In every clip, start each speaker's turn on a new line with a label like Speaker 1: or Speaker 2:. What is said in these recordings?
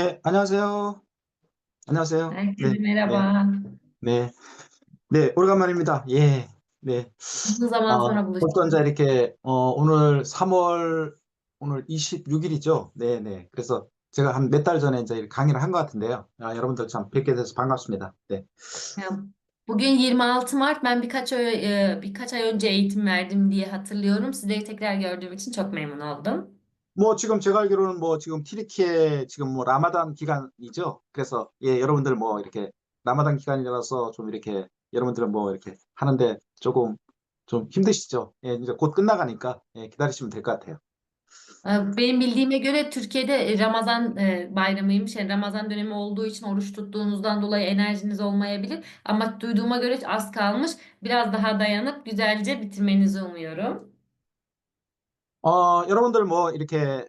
Speaker 1: 네, 안녕하세요. 안녕하세요. 네,
Speaker 2: Herkese
Speaker 1: 네,
Speaker 2: merhaba.
Speaker 1: 네, 네, 오래간만입니다. 예, 네.
Speaker 2: Uzun zaman sonra
Speaker 1: 벌써 이제
Speaker 2: buluştuk.
Speaker 1: 이렇게, 오늘 3월, 오늘 26일이죠. 네, 네. 그래서 제가 한 몇 달 전에 이제 강의를 한 것 같은데요. 여러분들 참 뵙게 돼서 반갑습니다. 네.
Speaker 2: Ya, Bugün 26 Mart. Ben birkaç ay önce eğitim verdim diye hatırlıyorum. Sizleri tekrar gördüğüm için çok memnun oldum.
Speaker 1: 뭐 지금 제가 알기로는 뭐 지금 튀르키예 지금 뭐 라마단 기간이죠. 그래서 예, 여러분들 뭐 이렇게 라마단 기간이라서 좀 이렇게 여러분들은 뭐 이렇게 하는데 조금 좀 힘드시죠? 예, 이제 곧 끝나가니까 예, 기다리시면 될 것 같아요.
Speaker 2: Benim bildiğime göre Türkiye'de Ramazan bayramıymış. Yani Ramazan dönemi olduğu için oruç tuttuğunuzdan dolayı enerjiniz olmayabilir. Ama duyduğuma göre az kalmış. Biraz daha dayanıp güzelce bitirmenizi umuyorum.
Speaker 1: 여러분들 뭐 이렇게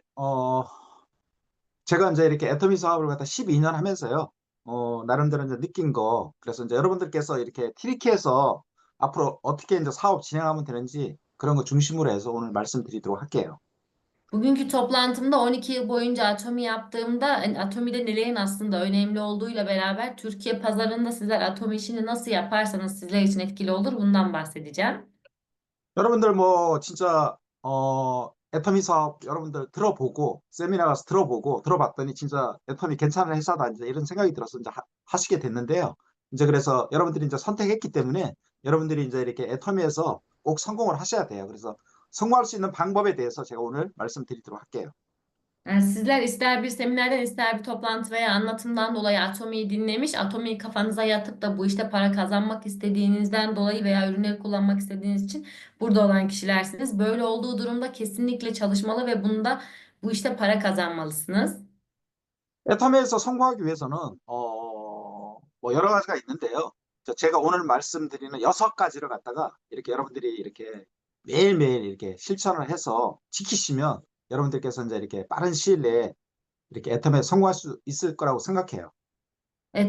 Speaker 1: 제가 이제 이렇게 애터미 사업을 갖다 12년 하면서요. 나름대로 이제 느낀 거 그래서 이제 여러분들께서 이렇게 튀르키예에서 앞으로 어떻게 이제 사업 진행하면 되는지 그런 거 중심으로 해서 오늘 말씀드리도록 할게요.
Speaker 2: Bugünkü toplantımda 12 yıl boyunca Atomi yaptığımda Atomi'de nelerin aslında önemli olduğuyla beraber Türkiye pazarında sizler Atomi işini nasıl yaparsanız sizler için etkili olur bundan bahsedeceğim.
Speaker 1: 여러분들 뭐 진짜 애터미 사업 여러분들 들어보고 세미나 가서 들어보고 들어봤더니 진짜 애터미 괜찮은 회사다 이제 이런 생각이 들어서 이제 하시게 됐는데요. 이제 그래서 여러분들이 이제 선택했기 때문에 여러분들이 이제 이렇게 애터미에서 꼭 성공을 하셔야 돼요. 그래서 성공할 수 있는 방법에 대해서 제가 오늘 말씀드리도록 할게요.
Speaker 2: Yani sizler ister bir seminerden ister bir toplantı veya anlatımdan dolayı Atomi'yi dinlemiş, Atomi'yi kafanıza yatıp da bu işte para kazanmak istediğinizden dolayı veya ürünleri kullanmak istediğiniz için burada olan kişilersiniz. Böyle olduğu durumda kesinlikle çalışmalı ve bunda bu işte para kazanmalısınız.
Speaker 1: 애터미에서 성공하기 위해서는 뭐 여러 가지가 있는데요. 제가 오늘 말씀드리는 6가지를 갖다가 이렇게 여러분들이 이렇게 매일매일 이렇게 실천을 해서 지키시면 여러분들께서 이제 이렇게 빠른 시일 내에 이렇게 애터미에 성공할 수 있을 거라고 생각해요.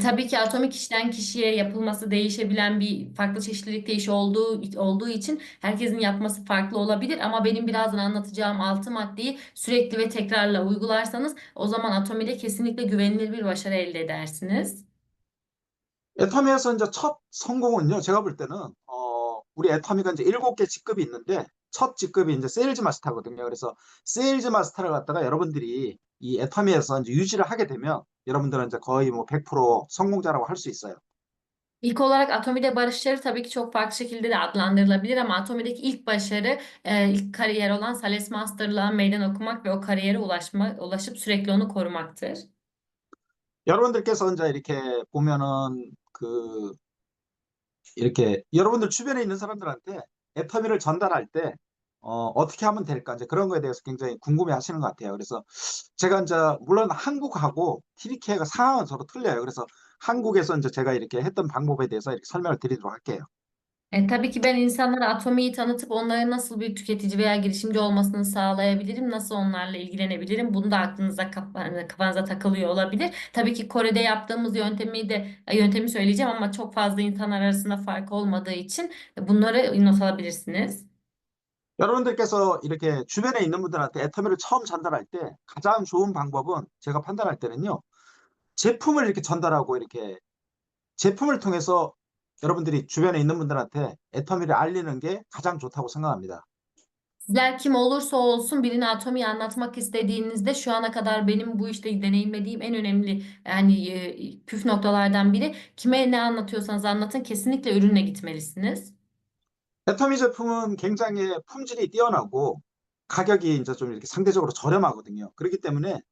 Speaker 2: Tabii ki atomik kişiden kişiye yapılması değişebilen bir farklı çeşitlilikte iş olduğu için herkesin yapması farklı olabilir ama benim birazdan anlatacağım 6 maddeyi sürekli ve tekrarla uygularsanız o zaman atomide kesinlikle güvenilir bir başarı elde edersiniz.
Speaker 1: 애터미에서 이제 첫 성공은요, 제가 볼 때는, 우리 애터미가 이제 7개 직급이 있는데, 첫 직급이 이제 세일즈 마스터거든요. 그래서 세일즈 마스터를 갖다가 여러분들이 이 애터미에서 이제 유지를 하게 되면, 여러분들은 이제 거의 뭐 100% 성공자라고 할 수 있어요.
Speaker 2: İlk olarak atomide başarı tabii ki çok farklı şekilde de adlandırılabilir ama atomideki ilk başarı ilk kariyer olan Thales Master'lığa meydan okumak ve o kariyere ulaşıp sürekli onu korumaktır.
Speaker 1: 여러분들께서 이제 이렇게 보면은, 이렇게 여러분들 주변에 있는 사람들한테 애터미를 전달할 때, 어떻게 하면 될까? 이제 그런 거에 대해서 굉장히 궁금해 하시는 것 같아요. 그래서 제가 이제 물론 한국하고 튀르키예가 상황은 서로 틀려요. 그래서 한국에서 이제 제가 이렇게 했던 방법에 대해서 이렇게 설명을 드리도록 할게요.
Speaker 2: Tabii ki ben insanlara Atomi'yi tanıtıp onların nasıl bir tüketici veya girişimci olmasını sağlayabilirim, nasıl onlarla ilgilenebilirim. Bunu da kafanıza takılıyor olabilir. Tabii ki Kore'de yaptığımız yöntemi söyleyeceğim ama çok fazla insan arasında fark olmadığı için bunları not alabilirsiniz.
Speaker 1: 여러분들께서 이렇게 주변에 있는 분들한테 애터미를 처음 전달할 때 가장 좋은 방법은 제가 판단할 때는요. 제품을 이렇게 전달하고 이렇게 제품을 통해서 여러분들이 주변에 있는 분들한테 애터미를 알리는 게 가장 좋다고 생각합니다.
Speaker 2: Sizler kim olursa olsun birine Atomi'yi anlatmak istediğinizde şu ana kadar benim bu işte deneyimlediğim en önemli püf noktalardan biri kime ne anlatıyorsanız anlatın kesinlikle ürünle gitmelisiniz.
Speaker 1: 애터미 제품은 굉장히 품질이 뛰어나고 가격이 이제 좀 이렇게 상대적으로 저렴하거든요. 그렇기 때문에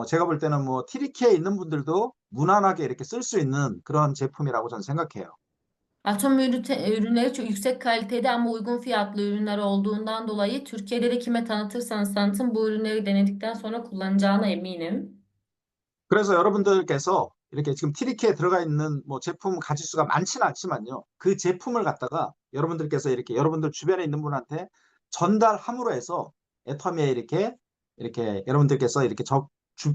Speaker 1: 제가 볼 때는 뭐 티리키에 있는 분들도 무난하게 이렇게 쓸 수 있는 그런 제품이라고 저는 생각해요.
Speaker 2: Ürünleri çok yüksek kalitede ama uygun fiyatlı ürünler olduğundan dolayı Türkiye'de de kime tanıtırsanız tanıtın bu ürünleri denedikten sonra kullanacağına eminim.
Speaker 1: 그래서 여러분들께서 이렇게 지금 티리키에 들어가 있는 뭐 제품 가짓수가 많지는 않지만요. 그 제품을 갖다가 여러분들께서 이렇게 여러분들 주변에 있는 분한테 전달함으로 해서 애터미에 이렇게 여러분들께서 이렇게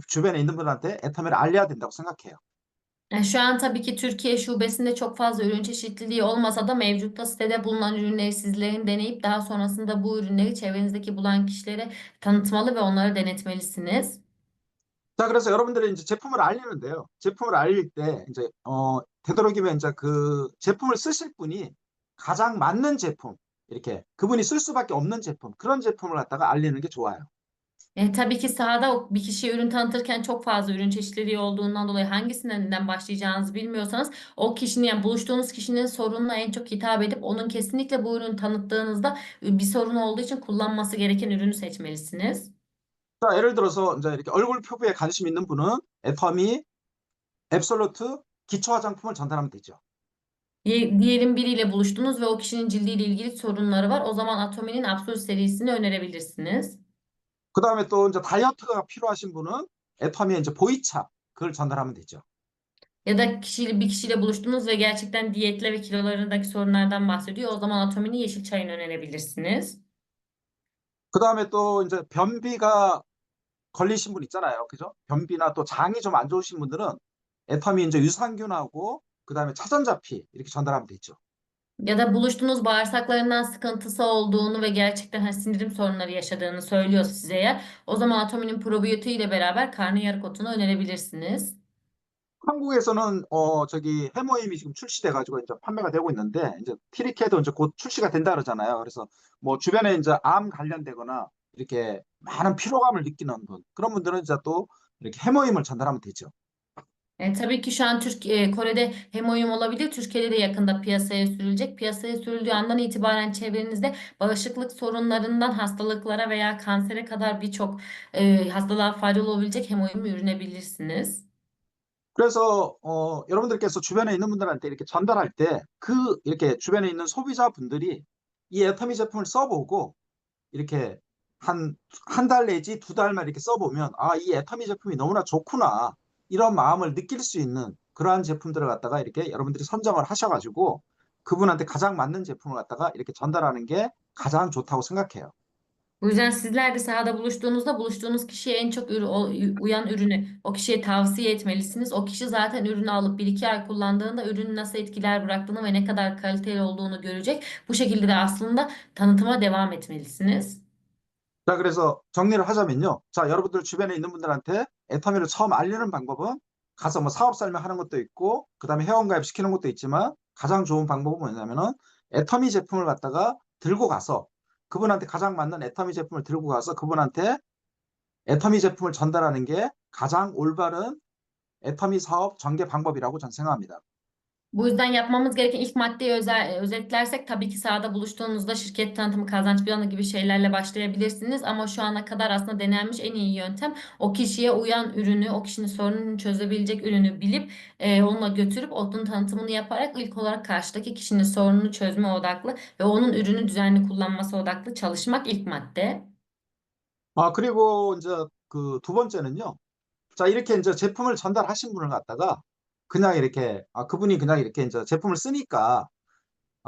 Speaker 1: 주변에 있는 분한테 애터미를 알려야 된다고 생각해요.
Speaker 2: Şu an tabii ki Türkiye şubesinde çok fazla ürün çeşitliliği olmasa da mevcutta sitede bulunan ürünleri sizlerin deneyip daha sonrasında bu ürünleri çevrenizdeki bulan kişilere tanıtmalı ve onları denetmelisiniz.
Speaker 1: 자, 그래서 여러분들이 이제 제품을 알리는데요. 제품을 알릴 때 이제 되도록이면 이제 그 제품을 쓰실 분이 가장 맞는 제품, 이렇게 그분이 쓸 수밖에 없는 제품, 그런 제품을 갖다가 알리는 게 좋아요.
Speaker 2: Tabii ki sahada bir kişiye ürün tanıtırken çok fazla ürün çeşitliliği olduğundan dolayı hangisinden başlayacağınızı bilmiyorsanız o kişinin yani buluştuğunuz kişinin sorununa en çok hitap edip onun kesinlikle bu ürünü tanıttığınızda bir sorun olduğu için kullanması gereken ürünü seçmelisiniz.
Speaker 1: 자, 예를 들어서 이제 이렇게 얼굴 표부에 관심 있는 분은 애터미 앱솔루트 기초 화장품을 전달하면 되죠.
Speaker 2: Diyelim biriyle buluştunuz ve o kişinin cildiyle ilgili sorunları var. O zaman Atomi'nin Absolute serisini önerebilirsiniz.
Speaker 1: 그다음에 또 이제 다이어트가 필요하신 분은 애터미의 이제 보이차 그걸 전달하면 되죠.
Speaker 2: Ya da bir kişiyle buluştunuz ve gerçekten diyetle ve kilolarındaki sorunlardan bahsediyor. O zaman Atomi'nin yeşil çayını önerebilirsiniz.
Speaker 1: 그다음에 또 이제 변비가 걸리신 분 있잖아요. 그죠? 변비나 또 장이 좀 안 좋으신 분들은 애터미 이제 유산균하고 그다음에 차전자피 이렇게 전달하면 되죠.
Speaker 2: Ya da buluştunuz bağırsaklarından sıkıntısı olduğunu ve gerçekten sindirim sorunları yaşadığını söylüyor size eğer. O zaman Atomi'nin probiyotiği ile beraber karnıyarık otunu önerebilirsiniz.
Speaker 1: 한국에서는 저기 해모임이 지금 출시돼 가지고 이제 판매가 되고 있는데 이제 티리케도 이제 곧 출시가 된다 그러잖아요. 그래서 뭐 주변에 이제 암 관련되거나 이렇게 많은 피로감을 느끼는 분 그런 분들은 이제 또 이렇게 해모임을 전달하면 되죠.
Speaker 2: Tabii ki şu an Kore'de hemoyum olabilir. Türkiye'de de yakında piyasaya sürülecek. Piyasaya sürüldüğü andan itibaren çevrenizde bağışıklık sorunlarından hastalıklara veya kansere kadar birçok hastalığa faydalı olabilecek hemoyumu ürünebilirsiniz.
Speaker 1: 그래서 여러분들께서 주변에 있는 분들한테 이렇게 전달할 때 그 이렇게 주변에 있는 소비자분들이 이 애터미 제품을 써보고 이렇게 한 달 내지 두 달만 이렇게 써보면 아, 이 애터미 제품이 너무나 좋구나 이런 마음을 느낄 수 있는 그러한 제품들을 갖다가 이렇게 여러분들이 선정을 하셔가지고 그분한테 가장 맞는 제품을 갖다가 이렇게 전달하는 게 가장 좋다고 생각해요.
Speaker 2: Bu yüzden sizler de sahada buluştuğunuzda buluştuğunuz kişiye en çok uyan ürünü o kişiye tavsiye etmelisiniz. O kişi zaten ürünü alıp bir iki ay kullandığında ürünün nasıl etkiler bıraktığını ve ne kadar kaliteli olduğunu görecek. Bu şekilde de aslında tanıtıma devam etmelisiniz.
Speaker 1: 자, 그래서 정리를 하자면요. 자, 여러분들 주변에 있는 분들한테 애터미를 처음 알리는 방법은 가서 뭐 사업 설명하는 것도 있고, 그 다음에 회원가입 시키는 것도 있지만, 가장 좋은 방법은 뭐냐면은 애터미 제품을 갖다가 들고 가서 그분한테 가장 맞는 애터미 제품을 들고 가서 그분한테 애터미 제품을 전달하는 게 가장 올바른 애터미 사업 전개 방법이라고 저는 생각합니다.
Speaker 2: Bu yüzden yapmamız gereken ilk maddeyi özetlersek tabii ki sahada buluştuğunuzda şirket tanıtımı, kazanç planı gibi şeylerle başlayabilirsiniz. Ama şu ana kadar aslında denenmiş en iyi yöntem o kişiye uyan ürünü, o kişinin sorununu çözebilecek ürünü bilip onunla götürüp onun tanıtımını yaparak ilk olarak karşıdaki kişinin sorununu çözme odaklı ve onun ürünü düzenli kullanması odaklı çalışmak ilk madde.
Speaker 1: 아, 그리고 이제 그 두 번째는요. 자, 이렇게 이제 제품을 전달하신 분을 갖다가 그냥 이렇게, 그분이 그냥 이렇게 이제 제품을 쓰니까,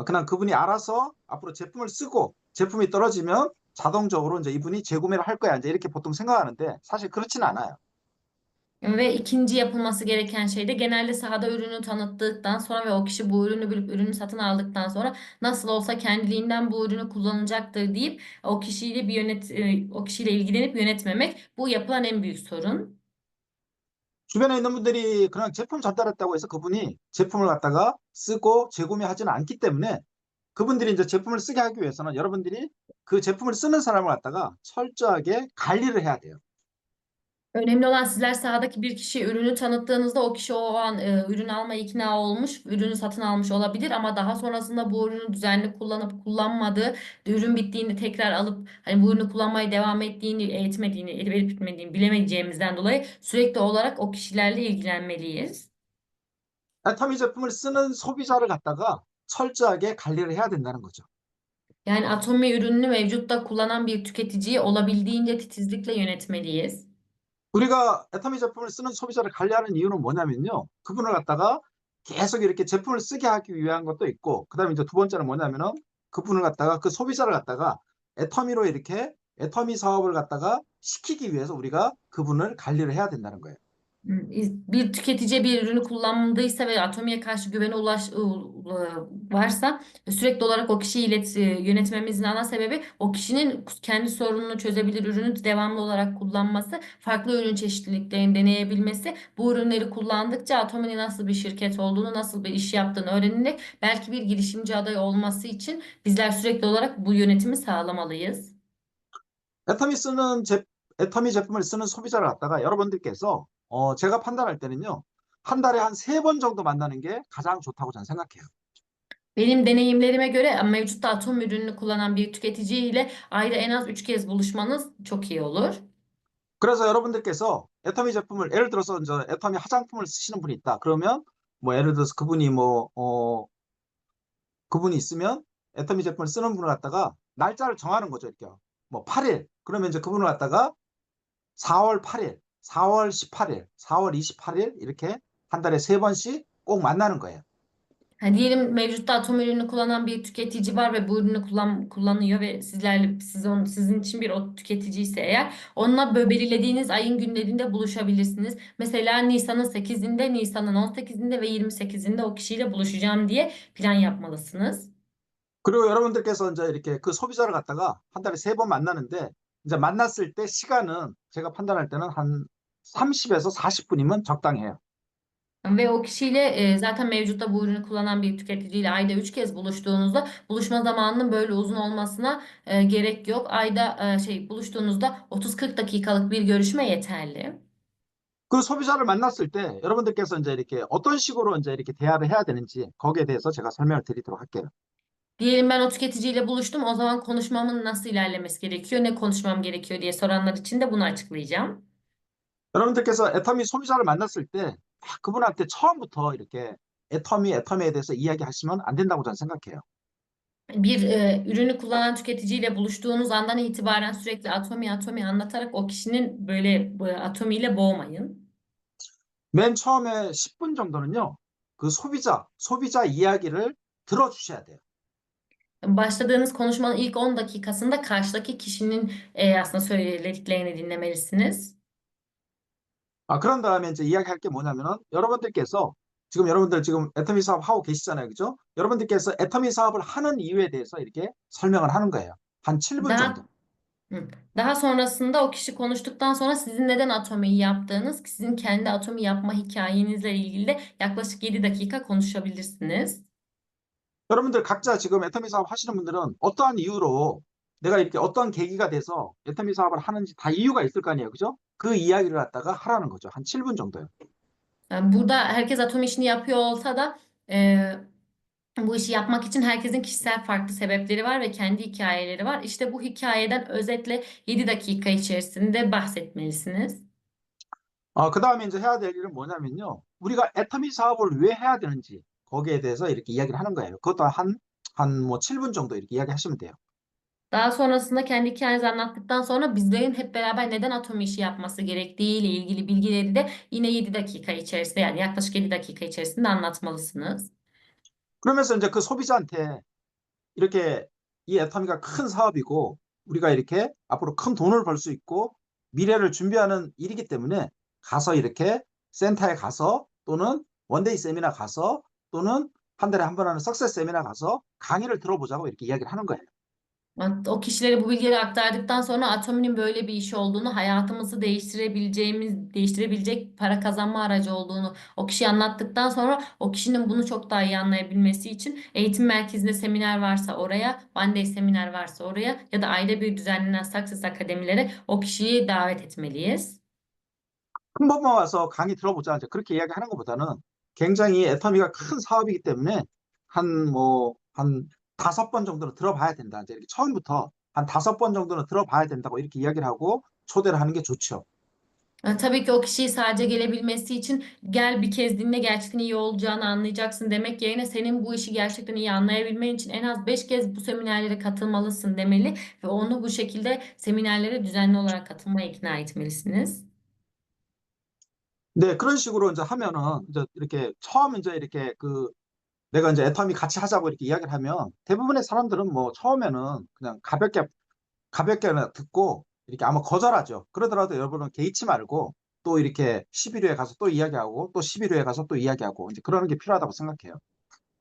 Speaker 1: 그냥 그분이 알아서 앞으로 제품을 쓰고 제품이 떨어지면 자동적으로 이제 이분이 재구매를 할 거야. 이제 이렇게 보통 생각하는데 사실 그렇지는 않아요.
Speaker 2: Ve ikinci yapılması gereken şey de genelde sahada ürünü tanıttıktan sonra ve o kişi bu ürünü bilip ürünü satın aldıktan sonra nasıl olsa kendiliğinden bu ürünü kullanacaktır deyip o kişiyle ilgilenip yönetmemek bu yapılan en büyük sorun.
Speaker 1: 주변에 있는 분들이 그냥 제품 전달했다고 해서 그분이 제품을 갖다가 쓰고 재구매하지는 않기 때문에 그분들이 이제 제품을 쓰게 하기 위해서는 여러분들이 그 제품을 쓰는 사람을 갖다가 철저하게 관리를 해야 돼요.
Speaker 2: Önemli olan sizler sahadaki bir kişiye ürünü tanıttığınızda o kişi o an ürün almaya ikna olmuş, ürünü satın almış olabilir ama daha sonrasında bu ürünü düzenli kullanıp kullanmadığı, ürün bittiğinde tekrar alıp hani bu ürünü kullanmaya devam etmediğini, edip bitmediğini bilemeyeceğimizden dolayı sürekli olarak o kişilerle ilgilenmeliyiz.
Speaker 1: 애터미 제품을 쓰는 소비자를 갖다가 철저하게 관리를 해야 된다는 거죠.
Speaker 2: Yani Atomi ürününü mevcutta kullanan bir tüketiciyi olabildiğince titizlikle yönetmeliyiz.
Speaker 1: 우리가 애터미 제품을 쓰는 소비자를 관리하는 이유는 뭐냐면요. 그분을 갖다가 계속 이렇게 제품을 쓰게 하기 위한 것도 있고, 그다음에 이제 두 번째는 뭐냐면은 그분을 갖다가 그 소비자를 갖다가 애터미로 이렇게 애터미 사업을 갖다가 시키기 위해서 우리가 그분을 관리를 해야 된다는 거예요.
Speaker 2: Bir tüketiciye bir ürünü kullandıysa ve Atomi'ye karşı güvene varsa sürekli olarak o kişiyi yönetmemizin ana sebebi o kişinin kendi sorununu çözebilir ürünü devamlı olarak kullanması, farklı ürün çeşitliliklerini deneyebilmesi, bu ürünleri kullandıkça Atomi'nin nasıl bir şirket olduğunu, nasıl bir iş yaptığını öğrenerek belki bir girişimci adayı olması için bizler sürekli olarak bu yönetimi sağlamalıyız.
Speaker 1: 애터미 쓰는 애터미 제품을 쓰는 소비자를 갖다가 여러분들께서 제가 판단할 때는요. 한 달에 한 3번 정도 만나는 게 가장 좋다고 저는 생각해요.
Speaker 2: Benim deneyimlerime göre mevcutta atom ürününü kullanan bir tüketiciyle ayda en az 3 kez buluşmanız çok iyi olur.
Speaker 1: 그래서 여러분들께서 애터미 제품을 예를 들어서 이제 애터미 화장품을 쓰시는 분이 있다. 그러면 뭐 예를 들어서 그분이 있으면 애터미 제품을 쓰는 분을 갖다가 날짜를 정하는 거죠. 이렇게 뭐 8일 그러면 이제 그분을 갖다가 4월 8일, 4월 18일, 4월 28일 이렇게 한 달에 3번씩 꼭 만나는 거예요.
Speaker 2: Yani diyelim mevcutta atom ürünü kullanan bir tüketici var ve bu ürünü kullanıyor ve sizin için bir o tüketici ise eğer onunla belirlediğiniz ayın günlerinde buluşabilirsiniz. Mesela Nisan'ın 8'inde, Nisan'ın 18'inde ve 28'inde o kişiyle buluşacağım diye plan yapmalısınız.
Speaker 1: 그리고 여러분들께서 이제 이렇게 그 소비자를 갖다가 한 달에 3번 만나는데 이제 만났을 때 시간은 제가 판단할 때는 한 30에서 40분이면 적당해요.
Speaker 2: Ve o kişiyle zaten mevcutta bu ürünü kullanan bir tüketiciyle ayda 3 kez buluştuğunuzda buluşma zamanının böyle uzun olmasına gerek yok. Ayda buluştuğunuzda 30-40 dakikalık bir görüşme yeterli.
Speaker 1: 그 소비자를 만났을 때 여러분들께서 이제 이렇게 어떤 식으로 이제 이렇게 대화를 해야 되는지 거기에 대해서 제가 설명을 드리도록 할게요.
Speaker 2: Diyelim ben o tüketiciyle buluştum. O zaman konuşmamın nasıl ilerlemesi gerekiyor, ne konuşmam gerekiyor diye soranlar için de bunu açıklayacağım.
Speaker 1: 여러분들께서 애터미 소비자를 만났을 때 그분한테 처음부터 이렇게 애터미에 대해서 이야기하시면 안 된다고 저는 생각해요.
Speaker 2: Bir ürünü kullanan tüketiciyle buluştuğunuz andan itibaren sürekli atomi anlatarak o kişinin böyle atomiyle boğmayın.
Speaker 1: 맨 처음에 10분 정도는요. 그 소비자 이야기를 들어주셔야 돼요.
Speaker 2: Başladığınız konuşmanın ilk 10 dakikasında karşıdaki kişinin aslında söylediklerini dinlemelisiniz.
Speaker 1: 그런 다음에 이제 이야기할 게 뭐냐면은 여러분들께서 여러분들 지금 애터미 사업 하고 계시잖아요. 그죠? 여러분들께서 애터미 사업을 하는 이유에 대해서 이렇게 설명을 하는 거예요. 한 7분 정도.
Speaker 2: Daha daha sonrasında o kişi konuştuktan sonra sizin neden atomiyi yaptığınız, sizin kendi atomi yapma hikayenizle ilgili de yaklaşık 7 dakika konuşabilirsiniz.
Speaker 1: 여러분들 각자 지금 애터미 사업 하시는 분들은 어떠한 이유로 내가 이렇게 어떤 계기가 돼서 애터미 사업을 하는지 다 이유가 있을 거 아니에요. 그죠? 그 이야기를 갖다가 하라는 거죠. 한 7분 정도요.
Speaker 2: Yani burada herkes atom işini yapıyor olsa da e, bu işi yapmak için herkesin kişisel farklı sebepleri var ve kendi hikayeleri var. İşte bu hikayeden özetle 7 dakika içerisinde bahsetmelisiniz.
Speaker 1: 그다음에 이제 해야 될 일은 뭐냐면요. 우리가 애터미 사업을 왜 해야 되는지 거기에 대해서 이렇게 이야기를 하는 거예요. 그것도 한 뭐 7분 정도 이렇게 이야기하시면 돼요.
Speaker 2: Daha sonrasında kendi hikayenizi anlattıktan sonra bizlerin hep beraber neden atom işi yapması gerektiği ile ilgili bilgileri de yine 7 dakika içerisinde yani yaklaşık 7 dakika içerisinde anlatmalısınız.
Speaker 1: 그러면서 이제 그 소비자한테 이렇게 이 애터미가 큰 사업이고 우리가 이렇게 앞으로 큰 돈을 벌 수 있고 미래를 준비하는 일이기 때문에 가서 이렇게 센터에 가서 또는 원데이 세미나 가서 또는 한 달에 한 번 하는 석세스 세미나 가서 강의를 들어보자고 이렇게 이야기를 하는 거예요.
Speaker 2: O kişilere bu bilgileri aktardıktan sonra Atomi'nin böyle bir iş olduğunu, hayatımızı değiştirebilecek para kazanma aracı olduğunu o kişiye anlattıktan sonra o kişinin bunu çok daha iyi anlayabilmesi için eğitim merkezinde seminer varsa oraya, One Day seminer varsa oraya ya da ayda bir düzenlenen Success akademilere o kişiyi davet etmeliyiz.
Speaker 1: 한 번만 와서 강의 들어보자. 이제 그렇게 이야기하는 것보다는 굉장히 애터미가 큰 사업이기 때문에 한 5번 정도는 들어봐야 된다. 이제 이렇게 처음부터 한 5번 정도는 들어봐야 된다고 이렇게 이야기를 하고 초대를 하는 게 좋죠.
Speaker 2: Tabii ki o kişiyi sadece gelebilmesi için gel bir kez dinle gerçekten iyi olacağını anlayacaksın demek yerine senin bu işi gerçekten iyi anlayabilmen için en az 5 kez bu seminerlere katılmalısın demeli ve onu bu şekilde seminerlere düzenli olarak katılmaya ikna etmelisiniz.
Speaker 1: 네, 그런 식으로 이제 하면은 이제 이렇게 처음 이제 이렇게 내가 이제 애터미 같이 하자고 이렇게 이야기를 하면 대부분의 사람들은 뭐 처음에는 그냥 가볍게 듣고 이렇게 아마 거절하죠. 그러더라도 여러분은 개의치 말고 또 이렇게 11호에 가서 또 이야기하고 또 11호에 가서 또 이야기하고 이제 그러는 게 필요하다고 생각해요.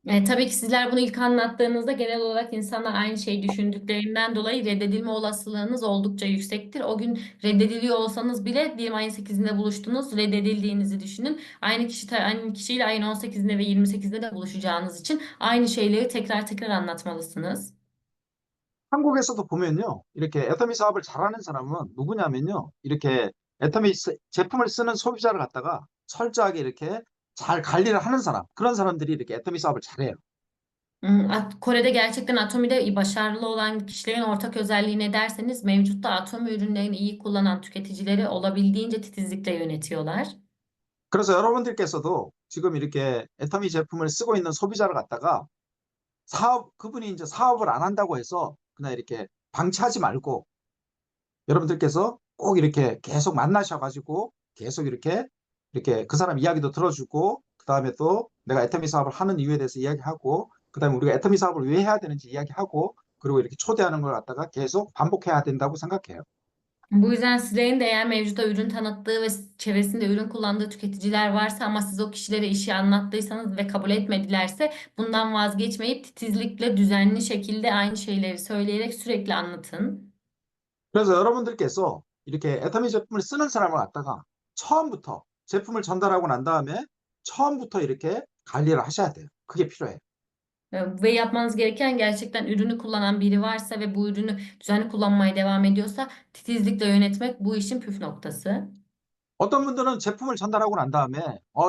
Speaker 2: Tabii ki sizler bunu ilk anlattığınızda genel olarak insanlar aynı şeyi düşündüklerinden dolayı reddedilme olasılığınız oldukça yüksektir. O gün reddediliyor olsanız bile diyelim ayın 8'inde buluştunuz, reddedildiğinizi düşünün. Aynı kişiyle ayın 18'inde ve 28'inde de buluşacağınız için aynı şeyleri tekrar tekrar anlatmalısınız.
Speaker 1: 한국에서도 보면요. 이렇게 애터미 사업을 잘하는 사람은 누구냐면요. 이렇게 제품을 쓰는 소비자를 갖다가 철저하게 이렇게 잘 관리를 하는 사람. 그런 사람들이 이렇게 애터미 사업을 잘해요.
Speaker 2: Kore'de gerçekten Atomi'de başarılı olan kişilerin ortak özelliği ne derseniz mevcutta Atomi ürünlerini iyi kullanan tüketicileri olabildiğince titizlikle yönetiyorlar.
Speaker 1: 그래서 여러분들께서도 지금 이렇게 애터미 제품을 쓰고 있는 소비자를 갖다가 그분이 이제 사업을 안 한다고 해서 그냥 이렇게 방치하지 말고 여러분들께서 꼭 이렇게 계속 만나셔가지고 계속 이렇게 그 사람 이야기도 들어주고 그다음에 또 내가 애터미 사업을 하는 이유에 대해서 이야기하고 그다음에 우리가 애터미 사업을 왜 해야 되는지 이야기하고 그리고 이렇게 초대하는 걸 갖다가 계속 반복해야 된다고 생각해요.
Speaker 2: Bu yüzden sizlerin de eğer mevcutta ürün tanıttığı ve çevresinde ürün kullandığı tüketiciler varsa ama siz o kişilere işi anlattıysanız ve kabul etmedilerse bundan vazgeçmeyip titizlikle düzenli şekilde aynı şeyleri söyleyerek sürekli anlatın.
Speaker 1: 그래서 여러분들께서 이렇게 애터미 제품을 쓰는 사람을 갖다가 처음부터 제품을 전달하고 난 다음에 처음부터 이렇게 관리를 하셔야 돼요. 그게 필요해요.
Speaker 2: Ve yapmanız gereken gerçekten ürünü kullanan biri varsa ve bu ürünü düzenli kullanmaya devam ediyorsa titizlikle yönetmek bu işin püf noktası.
Speaker 1: 어떤 분들은 제품을 전달하고 난 다음에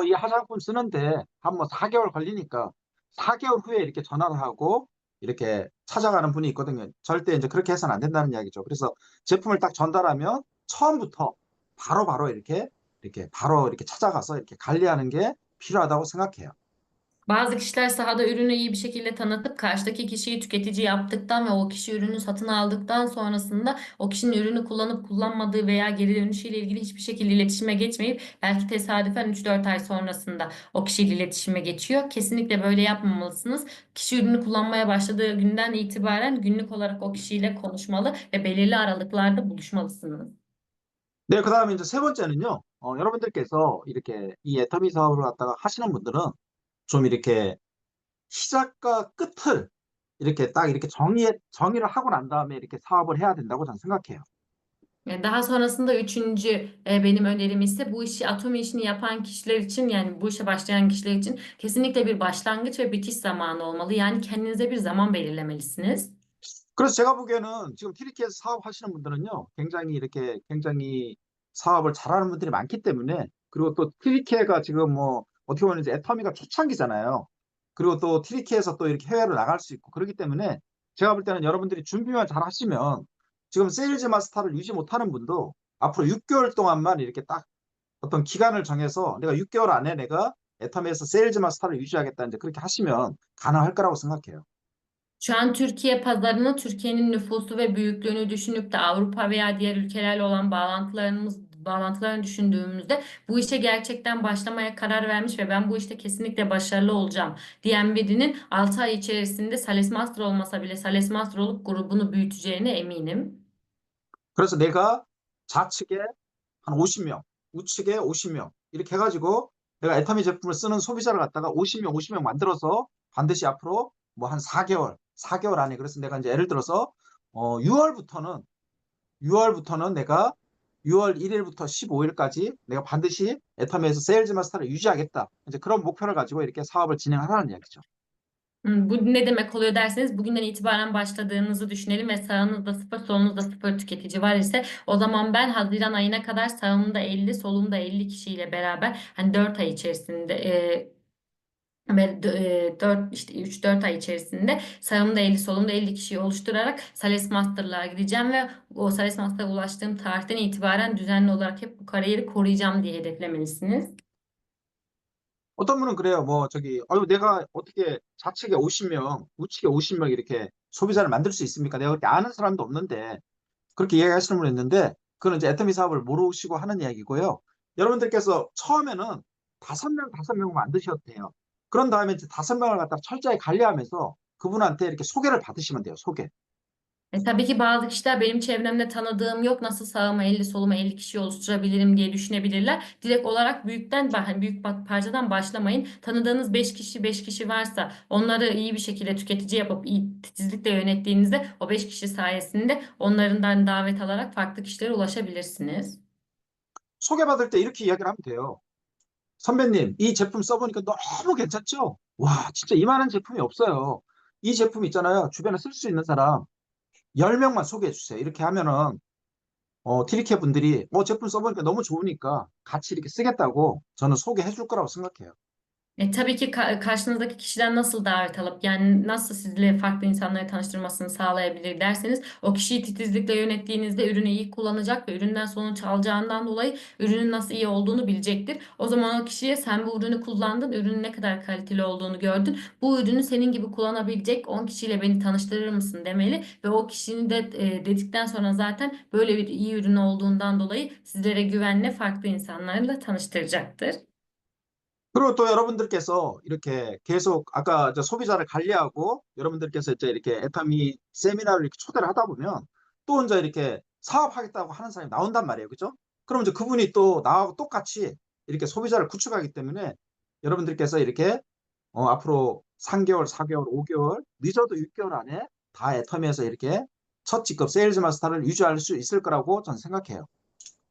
Speaker 1: 이 화장품 쓰는데 한 뭐 4개월 걸리니까 4개월 후에 이렇게 전화를 하고 이렇게 찾아가는 분이 있거든요. 절대 이제 그렇게 해서는 안 된다는 이야기죠. 그래서 제품을 딱 전달하면 처음부터 바로바로 이렇게 바로 이렇게 찾아가서 이렇게 관리하는 게 필요하다고 생각해요.
Speaker 2: Bazı kişiler sahada ürünü iyi bir şekilde tanıtıp karşıdaki kişiyi tüketici yaptıktan ve o kişi ürünü satın aldıktan sonrasında o kişinin ürünü kullanıp kullanmadığı veya geri dönüşüyle ilgili hiçbir şekilde iletişime geçmeyip belki tesadüfen 3-4 ay sonrasında o kişiyle iletişime geçiyor. Kesinlikle böyle yapmamalısınız. Kişi ürünü kullanmaya başladığı günden itibaren günlük olarak o kişiyle konuşmalı ve belirli aralıklarda buluşmalısınız.
Speaker 1: 네, 그다음에 이제 세 번째는요. 여러분들께서 이렇게 이 애터미 사업을 갖다가 하시는 분들은 좀 이렇게 시작과 끝을 이렇게 딱 이렇게 정의를 하고 난 다음에 이렇게 사업을 해야 된다고 저는 생각해요.
Speaker 2: Daha sonrasında üçüncü benim önerim ise bu işi Atomi işini yapan kişiler için yani bu işe başlayan kişiler için kesinlikle bir başlangıç ve bitiş zamanı olmalı. Yani kendinize bir zaman belirlemelisiniz.
Speaker 1: 그래서 제가 보기에는 지금 티리키에서 사업하시는 분들은요, 굉장히 사업을 잘하는 분들이 많기 때문에, 그리고 또 티리키가 지금 뭐, 어떻게 보면 이제 애터미가 초창기잖아요. 그리고 또 티리키에서 또 이렇게 해외로 나갈 수 있고, 그렇기 때문에 제가 볼 때는 여러분들이 준비만 잘 하시면 지금 세일즈 마스터를 유지 못하는 분도 앞으로 6개월 동안만 이렇게 딱 어떤 기간을 정해서 내가 6개월 안에 내가 애터미에서 세일즈 마스터를 유지하겠다, 이제 그렇게 하시면 가능할 거라고 생각해요.
Speaker 2: Şu an Türkiye pazarını, Türkiye'nin nüfusu ve büyüklüğünü düşünüp de Avrupa veya diğer ülkelerle olan bağlantılarını düşündüğümüzde bu işe gerçekten başlamaya karar vermiş ve ben bu işte kesinlikle başarılı olacağım diyen birinin 6 ay içerisinde Sales Master olmasa bile Sales Master olup grubunu büyüteceğine eminim.
Speaker 1: 그래서 내가 좌측에 한 50명, 우측에 50명 이렇게 해가지고 내가 애터미 제품을 쓰는 소비자를 갖다가 50명 만들어서 반드시 앞으로 뭐 한 4개월 안에 그래서 내가 이제 예를 들어서 6월부터는 내가 6월 1일부터 15일까지 내가 반드시 애터미에서 세일즈 마스터를 유지하겠다. 이제 그런 목표를 가지고 이렇게 사업을 진행하라는 이야기죠.
Speaker 2: Bu ne demek oluyor derseniz bugünden itibaren başladığınızı düşünelim ve sağınızda sıfır solunuzda sıfır tüketici var ise o zaman ben Haziran ayına kadar sağımda 50 solumda 50 kişiyle beraber hani 4 ay içerisinde ve 4 işte 3-4 ay içerisinde sağımda 50 solumda 50 kişiyi oluşturarak Sales Master'lığa gideceğim ve o Sales Master'a ulaştığım tarihten itibaren düzenli olarak hep bu kariyeri koruyacağım diye hedeflemelisiniz.
Speaker 1: 어떤 분은 그래요. 뭐 저기 내가 어떻게 좌측에 50명, 우측에 50명 이렇게 소비자를 만들 수 있습니까? 내가 그렇게 아는 사람도 없는데 그렇게 이야기하시는 분이 있는데 그거는 이제 애터미 사업을 모르시고 하는 이야기고요. 여러분들께서 처음에는 5명 만드셔도 돼요. 그런 다음에 이제 5명을 갖다 철저히 관리하면서 그분한테 이렇게 소개를 받으시면 돼요. 소개.
Speaker 2: Tabii ki bazı kişiler benim çevremde tanıdığım yok, nasıl sağıma 50 soluma 50 kişi oluşturabilirim diye düşünebilir. Direkt olarak hani büyük parçadan başlamayın. Tanıdığınız 5 kişi varsa onları iyi bir şekilde tüketici yapıp iyi titizlikle yönettiğinizde o 5 kişi sayesinde onlardan davet alarak farklı kişilere ulaşabilirsiniz.
Speaker 1: 소개받을 때 이렇게 이야기를 하면 돼요. 선배님, 이 제품 써보니까 너무 괜찮죠? 와, 진짜 이만한 제품이 없어요. 이 제품 있잖아요. 주변에 쓸 수 있는 사람 10명만 소개해 주세요. 이렇게 하면은 티리케 분들이 제품 써보니까 너무 좋으니까 같이 이렇게 쓰겠다고 저는 소개해 줄 거라고 생각해요.
Speaker 2: Tabii ki karşınızdaki kişiden nasıl davet alıp yani nasıl sizle farklı insanları tanıştırmasını sağlayabilir derseniz o kişiyi titizlikle yönettiğinizde ürünü iyi kullanacak ve üründen sonuç alacağından dolayı ürünün nasıl iyi olduğunu bilecektir. O zaman o kişiye sen bu ürünü kullandın, ürünün ne kadar kaliteli olduğunu gördün. Bu ürünü senin gibi kullanabilecek 10 kişiyle beni tanıştırır mısın demeli ve o kişinin de dedikten sonra zaten böyle bir iyi ürün olduğundan dolayı sizlere güvenle farklı insanlarla tanıştıracaktır.
Speaker 1: 그리고 또 여러분들께서 이렇게 계속 아까 저 소비자를 관리하고 여러분들께서 이제 이렇게 애터미 세미나를 이렇게 초대를 하다 보면 또 이제 이렇게 사업하겠다고 하는 사람이 나온단 말이에요. 그죠? 그럼 이제 그분이 또 나하고 똑같이 이렇게 소비자를 구축하기 때문에 여러분들께서 이렇게 앞으로 3개월, 4개월, 5개월, 늦어도 6개월 안에 다 애터미에서 이렇게 첫 직급 세일즈 마스터를 유지할 수 있을 거라고 저는 생각해요.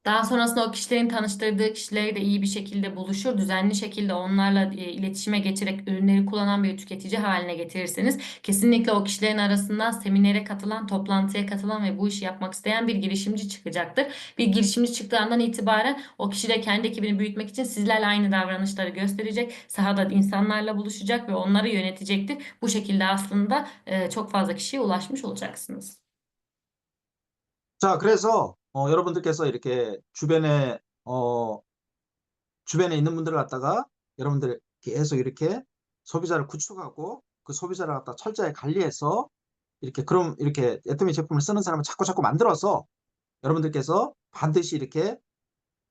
Speaker 2: Daha sonrasında o kişilerin tanıştırdığı kişileri de iyi bir şekilde buluşur, düzenli şekilde onlarla iletişime geçerek ürünleri kullanan bir tüketici haline getirirseniz kesinlikle o kişilerin arasından seminere katılan, toplantıya katılan ve bu işi yapmak isteyen bir girişimci çıkacaktır. Bir girişimci çıktığı andan itibaren o kişi de kendi ekibini büyütmek için sizlerle aynı davranışları gösterecek, sahada insanlarla buluşacak ve onları yönetecektir. Bu şekilde aslında çok fazla kişiye ulaşmış olacaksınız.
Speaker 1: 자, 그래서 여러분들께서 이렇게 주변에 있는 분들을 갖다가 여러분들 계속 이렇게 소비자를 구축하고 그 소비자를 갖다 철저히 관리해서 이렇게 그럼 이렇게 애터미 제품을 쓰는 사람을 자꾸 만들어서 여러분들께서 반드시 이렇게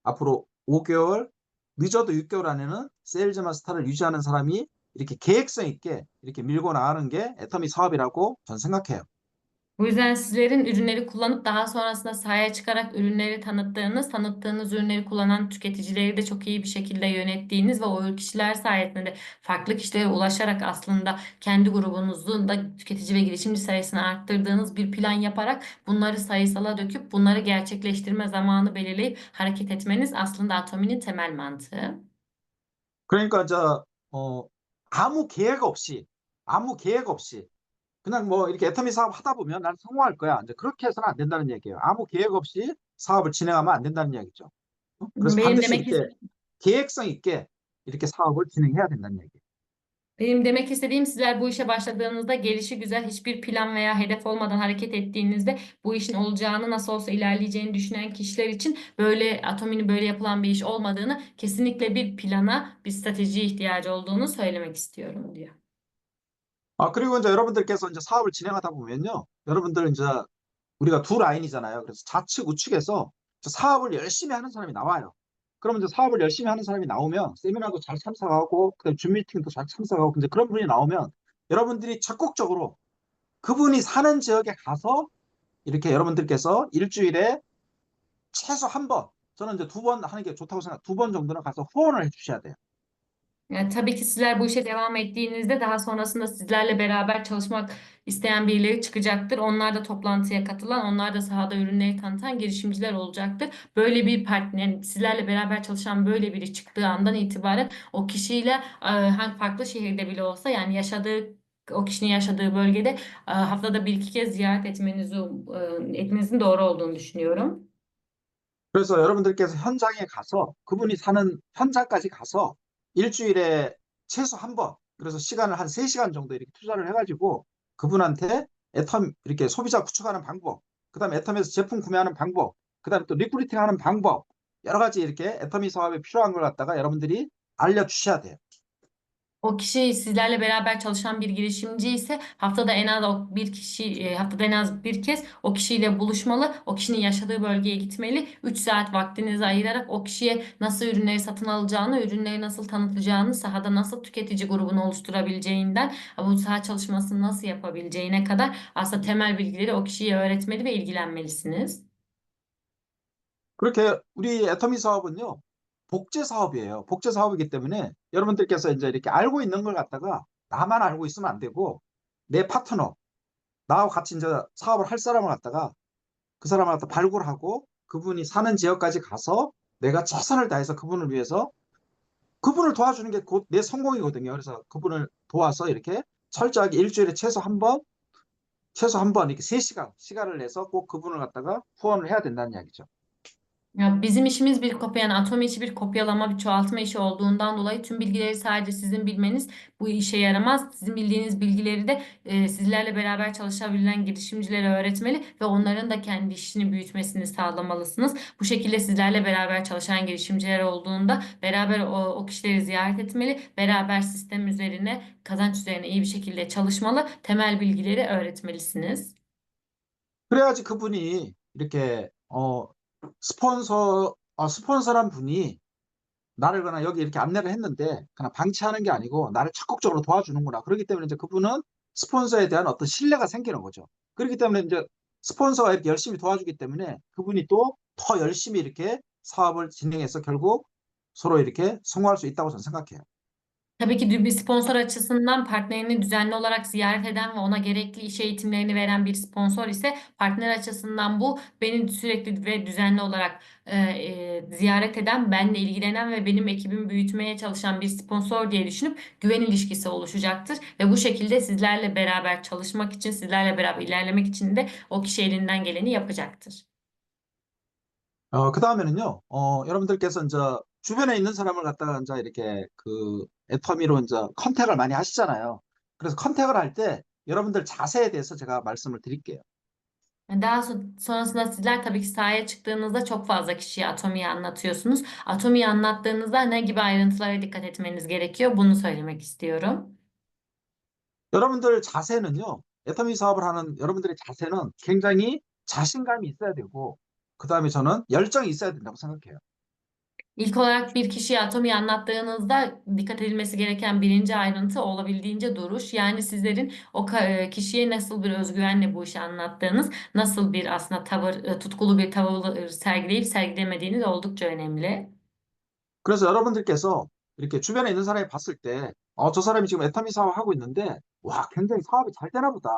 Speaker 1: 앞으로 5개월, 늦어도 6개월 안에는 세일즈 마스터를 유지하는 사람이 이렇게 계획성 있게 이렇게 밀고 나가는 게 애터미 사업이라고 전 생각해요.
Speaker 2: Bu yüzden sizlerin ürünleri kullanıp daha sonrasında sahaya çıkarak ürünleri tanıttığınız ürünleri kullanan tüketicileri de çok iyi bir şekilde yönettiğiniz ve o kişiler sayesinde de farklı kişilere ulaşarak aslında kendi grubunuzun da tüketici ve girişimci sayısını arttırdığınız bir plan yaparak bunları sayısala döküp bunları gerçekleştirme zamanı belirleyip hareket etmeniz aslında Atomi'nin temel mantığı.
Speaker 1: 그러니까 어, 아무 계획 없이 그냥 뭐 이렇게 애터미 사업 하다 보면 난 성공할 거야. 이제 그렇게 해서는 안 된다는 얘기예요. 아무 계획 없이 사업을 진행하면 안 된다는 얘기죠. 그래서
Speaker 2: Benim
Speaker 1: 반드시
Speaker 2: demek
Speaker 1: 이렇게 계획성 있게 이렇게 사업을 진행해야 된다는 얘기예요.
Speaker 2: Benim demek istediğim sizler bu işe başladığınızda gelişi güzel hiçbir plan veya hedef olmadan hareket ettiğinizde bu işin olacağını nasıl olsa ilerleyeceğini düşünen kişiler için böyle Atomi'nin böyle yapılan bir iş olmadığını kesinlikle bir plana bir stratejiye ihtiyacı olduğunu söylemek istiyorum diyor.
Speaker 1: 그리고 이제 여러분들께서 이제 사업을 진행하다 보면요. 여러분들 이제 우리가 두 라인이잖아요. 그래서 좌측, 우측에서 사업을 열심히 하는 사람이 나와요. 그러면 이제 사업을 열심히 하는 사람이 나오면 세미나도 잘 참석하고 그다음에 줌 미팅도 잘 참석하고 이제 그런 분이 나오면 여러분들이 적극적으로 그분이 사는 지역에 가서 이렇게 여러분들께서 일주일에 최소 한 번, 저는 이제 2번 하는 게 좋다고 생각, 2번 정도는 가서 후원을 해주셔야 돼요.
Speaker 2: Yani tabii ki sizler bu işe devam ettiğinizde daha sonrasında sizlerle beraber çalışmak isteyen birileri çıkacaktır. Onlar da toplantıya katılan, onlar da sahada ürünleri tanıtan girişimciler olacaktır. Böyle bir partner, yani sizlerle beraber çalışan böyle biri çıktığı andan itibaren o kişiyle hangi farklı şehirde bile olsa yani o kişinin yaşadığı bölgede haftada bir iki kez ziyaret etmenizin doğru olduğunu düşünüyorum.
Speaker 1: 그래서 여러분들께서 현장에 가서 그분이 사는 현장까지 가서 일주일에 최소 한 번, 그래서 시간을 한 3시간 정도 이렇게 투자를 해가지고 그분한테 애텀 이렇게 소비자 구축하는 방법, 그다음에 애텀에서 제품 구매하는 방법, 그다음에 또 리크루팅 하는 방법, 여러 가지 이렇게 애터미 사업에 필요한 걸 갖다가 여러분들이 알려주셔야 돼요.
Speaker 2: O kişi sizlerle beraber çalışan bir girişimci ise haftada en az bir kez o kişiyle buluşmalı. O kişinin yaşadığı bölgeye gitmeli. 3 saat vaktinizi ayırarak o kişiye nasıl ürünleri satın alacağını, ürünleri nasıl tanıtacağını, sahada nasıl tüketici grubunu oluşturabileceğinden, bu saha çalışmasını nasıl yapabileceğine kadar aslında temel bilgileri o kişiye öğretmeli ve ilgilenmelisiniz.
Speaker 1: 그렇게 우리 애터미 사업은요, 복제 사업이에요. 복제 사업이기 때문에 여러분들께서 이제 이렇게 알고 있는 걸 갖다가 나만 알고 있으면 안 되고 내 파트너, 나하고 같이 이제 사업을 할 사람을 갖다가 그 사람을 갖다 발굴하고 그분이 사는 지역까지 가서 내가 최선을 다해서 그분을 위해서 그분을 도와주는 게 곧 내 성공이거든요. 그래서 그분을 도와서 이렇게 철저하게 일주일에 최소 한 번 이렇게 3시간 시간을 내서 꼭 그분을 갖다가 후원을 해야 된다는 이야기죠.
Speaker 2: Ya bizim işimiz bir kopya, yani Atomi işi bir kopyalama, bir çoğaltma işi olduğundan dolayı tüm bilgileri sadece sizin bilmeniz bu işe yaramaz. Sizin bildiğiniz bilgileri de sizlerle beraber çalışabilen girişimcilere öğretmeli ve onların da kendi işini büyütmesini sağlamalısınız. Bu şekilde sizlerle beraber çalışan girişimciler olduğunda beraber o kişileri ziyaret etmeli, beraber sistem üzerine, kazanç üzerine iyi bir şekilde çalışmalı, temel bilgileri öğretmelisiniz.
Speaker 1: 그래야지 그분이 이렇게 스폰서란 분이 나를 그냥 여기 이렇게 안내를 했는데 그냥 방치하는 게 아니고 나를 적극적으로 도와주는구나. 그렇기 때문에 이제 그분은 스폰서에 대한 어떤 신뢰가 생기는 거죠. 그렇기 때문에 이제 스폰서가 이렇게 열심히 도와주기 때문에 kıvın이 또 더 열심히 이렇게 사업을 진행해서 결국 서로 이렇게 성공할 수 있다고 저는 생각해요.
Speaker 2: Tabii ki bir sponsor açısından partnerini düzenli olarak ziyaret eden ve ona gerekli iş eğitimlerini veren bir sponsor ise, partner açısından bu beni sürekli ve düzenli olarak ziyaret eden, benimle ilgilenen ve benim ekibimi büyütmeye çalışan bir sponsor diye düşünüp güven ilişkisi oluşacaktır. Ve bu şekilde sizlerle beraber çalışmak için, sizlerle beraber ilerlemek için de o kişi elinden geleni yapacaktır.
Speaker 1: 그 다음에는요, 여러분들께서 이제 주변에 있는 사람을 갖다가 이제 이렇게 그 애터미로 이제 컨택을 많이 하시잖아요. 그래서 컨택을 할 때 여러분들 자세에 대해서 제가 말씀을 드릴게요.
Speaker 2: Sonrasında sizler tabii ki sahaya çıktığınızda çok fazla kişiye Atomi'yi anlatıyorsunuz. Atomi'yi anlattığınızda ne gibi ayrıntılara dikkat etmeniz gerekiyor? Bunu söylemek istiyorum.
Speaker 1: 여러분들 자세는요, 애터미 사업을 하는 여러분들의 자세는 굉장히 자신감이 있어야 되고, 그 다음에 저는 열정이 있어야 된다고 생각해요.
Speaker 2: İlk olarak bir kişiye Atomi'yi anlattığınızda dikkat edilmesi gereken birinci ayrıntı olabildiğince duruş. Yani sizlerin kişiye nasıl bir özgüvenle bu işi anlattığınız, nasıl bir aslında tutkulu bir tavır sergileyip sergilemediğiniz oldukça önemli.
Speaker 1: 그래서 여러분들께서 이렇게 주변에 있는 사람이 봤을 때, 저 사람이 지금 애터미 사업 하고 있는데, 와, 굉장히 사업이 잘 되나 보다.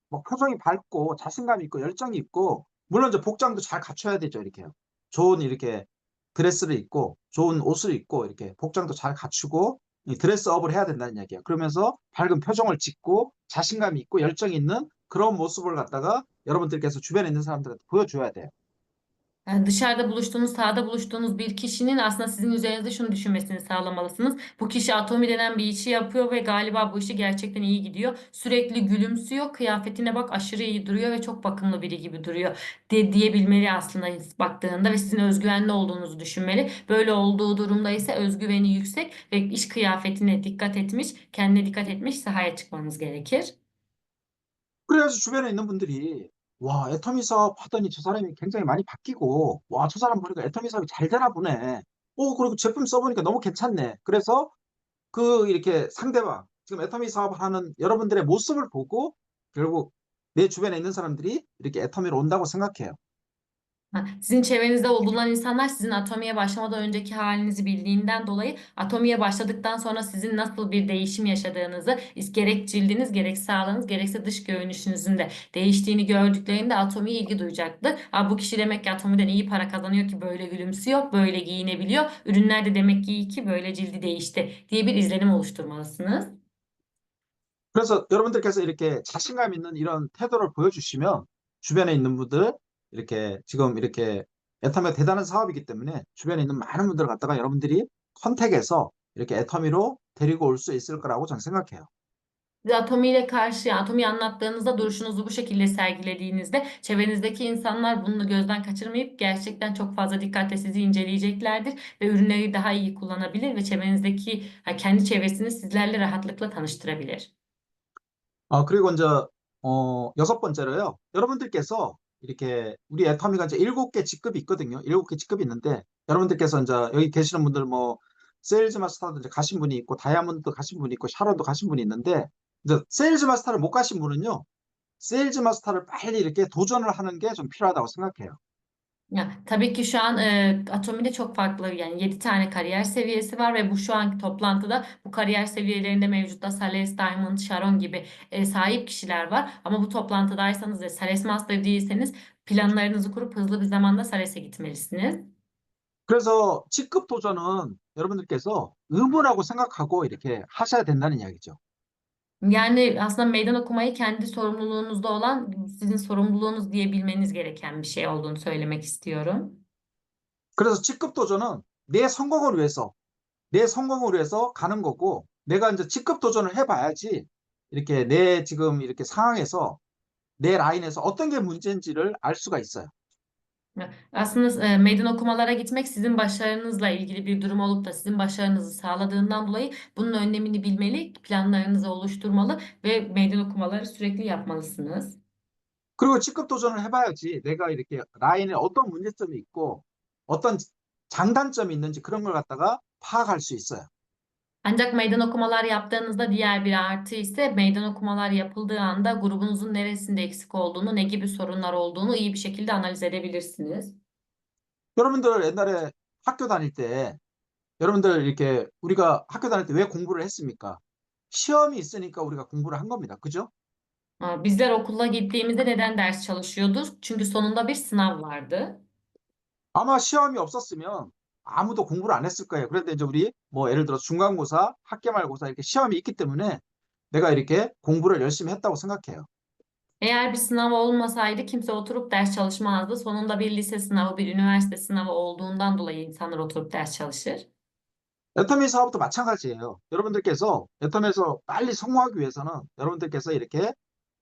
Speaker 1: 뭐 표정이 밝고 자신감이 있고 열정이 있고, 물론 이제 복장도 잘 갖춰야 되죠, 이렇게. 좋은 이렇게 드레스를 입고, 좋은 옷을 입고, 이렇게 복장도 잘 갖추고, 이 드레스업을 해야 된다는 얘기예요. 그러면서 밝은 표정을 짓고, 자신감이 있고 열정이 있는 그런 모습을 갖다가 여러분들께서 주변에 있는 사람들한테 보여줘야 돼요.
Speaker 2: Yani dışarıda buluştuğunuz, sahada buluştuğunuz bir kişinin aslında sizin üzerinizde şunu düşünmesini sağlamalısınız. Bu kişi Atomi denen bir işi yapıyor ve galiba bu işi gerçekten iyi gidiyor. Sürekli gülümsüyor, kıyafetine bak aşırı iyi duruyor ve çok bakımlı biri gibi duruyor diyebilmeli aslında baktığında ve sizin özgüvenli olduğunuzu düşünmeli. Böyle olduğu durumda ise özgüveni yüksek ve iş kıyafetine dikkat etmiş, kendine dikkat etmiş sahaya çıkmanız gerekir.
Speaker 1: 그래야지 주변에 있는 분들이 와, 애터미 사업 하더니 저 사람이 굉장히 많이 바뀌고 와, 저 사람 보니까 애터미 사업이 잘 되나 보네. 그리고 제품 써보니까 너무 괜찮네. 그래서 그 이렇게 상대방 지금 애터미 사업을 하는 여러분들의 모습을 보고 결국 내 주변에 있는 사람들이 이렇게 애터미로 온다고 생각해요.
Speaker 2: Sizin çevrenizde bulunan insanlar sizin Atomi'ye başlamadan önceki halinizi bildiğinden dolayı Atomi'ye başladıktan sonra sizin nasıl bir değişim yaşadığınızı, gerek cildiniz, gerek sağlığınız, gerekse dış görünüşünüzün de değiştiğini gördüklerinde Atomi'ye ilgi duyacaktır. Bu kişi demek ki Atomi'den iyi para kazanıyor ki böyle gülümsüyor, böyle giyinebiliyor. Ürünler de demek ki iyi ki böyle cildi değişti diye bir izlenim oluşturmalısınız.
Speaker 1: 그래서 여러분들께서 이렇게 자신감 있는 이런 태도를 보여주시면 주변에 있는 분들 이렇게 지금 이렇게 애터미가 대단한 사업이기 때문에 주변에 있는 많은 분들을 갖다가 여러분들이 컨택해서 이렇게 애터미로 데리고 올 수 있을 거라고 저는 생각해요.
Speaker 2: Siz Atomi ile karşı, Atomi'yi anlattığınızda, duruşunuzu bu şekilde sergilediğinizde çevrenizdeki insanlar bunu gözden kaçırmayıp gerçekten çok fazla dikkatle sizi inceleyeceklerdir ve ürünleri daha iyi kullanabilir ve çevrenizdeki, kendi çevresini sizlerle раhatlıkla tanıştırabilir.
Speaker 1: 그리고 이제, 여섯 번째로요. 여러분들께서 이렇게 우리 애터미가 이제 7개 직급이 있거든요. 7개 직급이 있는데, 여러분들께서 이제 여기 계시는 분들 뭐, 세일즈 마스터도 이제 가신 분이 있고, 다이아몬드 가신 분이 있고, 샤론도 가신 분이 있는데, 이제 세일즈 마스터를 못 가신 분은요, 세일즈 마스터를 빨리 이렇게 도전을 하는 게 좀 필요하다고 생각해요.
Speaker 2: Ya, tabii ki şu an Atomi'de çok farklı, yani 7 tane kariyer seviyesi var ve bu şu anki toplantıda bu kariyer seviyelerinde mevcutta Sales, Diamond, Sharon gibi sahip kişiler var. Ama bu toplantıdaysanız ve Sales Master değilseniz planlarınızı kurup hızlı bir zamanda Sales'e gitmelisiniz.
Speaker 1: 그래서 직급 도전은 여러분들께서 의무라고 생각하고 이렇게 하셔야 된다는 이야기죠.
Speaker 2: Yani aslında meydan okumayı kendi sorumluluğunuzda olan, sizin sorumluluğunuz diyebilmeniz gereken bir şey olduğunu söylemek istiyorum.
Speaker 1: 그래서 직급 도전은 내 성공을 위해서, 내 성공을 위해서 가는 거고, 내가 이제 직급 도전을 해봐야지, 이렇게 내 지금 이렇게 상황에서, 내 라인에서 어떤 게 문제인지를 알 수가 있어요.
Speaker 2: Aslında meydan okumalara gitmek sizin başarınızla ilgili bir durum olup da sizin başarınızı sağladığından dolayı bunun önlemini bilmeli, planlarınızı oluşturmalı ve meydan okumaları sürekli yapmalısınız.
Speaker 1: 그리고 직급 도전을 해봐야지 내가 이렇게 라인에 어떤 문제점이 있고, 어떤 장단점이 있는지 그런 걸 갖다가 파악할 수 있어요.
Speaker 2: Ancak meydan okumalar yaptığınızda diğer bir artı ise meydan okumalar yapıldığı anda grubunuzun neresinde eksik olduğunu, ne gibi sorunlar olduğunu iyi bir şekilde analiz edebilirsiniz.
Speaker 1: 여러분들 옛날에 학교 다닐 때, 여러분들 이렇게 우리가 학교 다닐 때 왜 공부를 했습니까? 시험이 있으니까 우리가 공부를 한 겁니다. 그죠?
Speaker 2: Bizler okula gittiğimizde neden ders çalışıyorduk? Çünkü sonunda bir sınav vardı.
Speaker 1: 아마 시험이 없었으면 아무도 공부를 안 했을 거예요. 그런데 이제 우리 뭐 예를 들어 중간고사, 학기말고사 이렇게 시험이 있기 때문에 내가 이렇게 공부를 열심히 했다고 생각해요.
Speaker 2: Eğer bir sınav olmasaydı kimse oturup ders çalışmazdı. Sonunda bir lise sınavı, bir üniversite sınavı olduğundan dolayı insanlar oturup ders çalışır.
Speaker 1: 애터미 사업도 마찬가지예요. 여러분들께서 애텀에서 빨리 성공하기 위해서는 여러분들께서 이렇게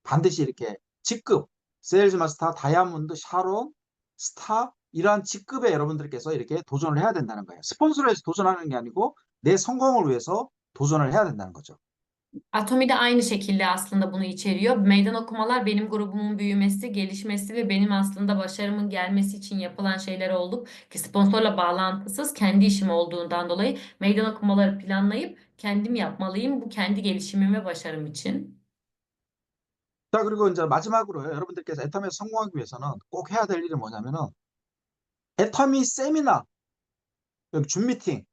Speaker 1: 반드시 이렇게 직급, 세일즈 마스터, 다이아몬드, 샤론, 스타 이러한 직급에 여러분들께서 이렇게 do전을 해야 된다는 거예요. 스폰서로 해서 도전하는 게 아니고 내 성공을 위해서 도전을 해야 된다는 거죠.
Speaker 2: Atomi de aynı şekilde aslında bunu içeriyor. Meydan okumalar benim grubumun büyümesi, gelişmesi ve benim aslında başarımın gelmesi için yapılan şeyler oldu ki sponsorla bağlantısız, kendi işim olduğundan dolayı meydan okumaları planlayıp kendim yapmalıyım. Bu kendi gelişimim ve başarım için.
Speaker 1: 자, 그리고 이제 마지막으로요. 여러분들께서 애터미에 성공하기 위해서는 꼭 해야 될 일이 뭐냐면은 애터미 세미나, 여기 줌 미팅,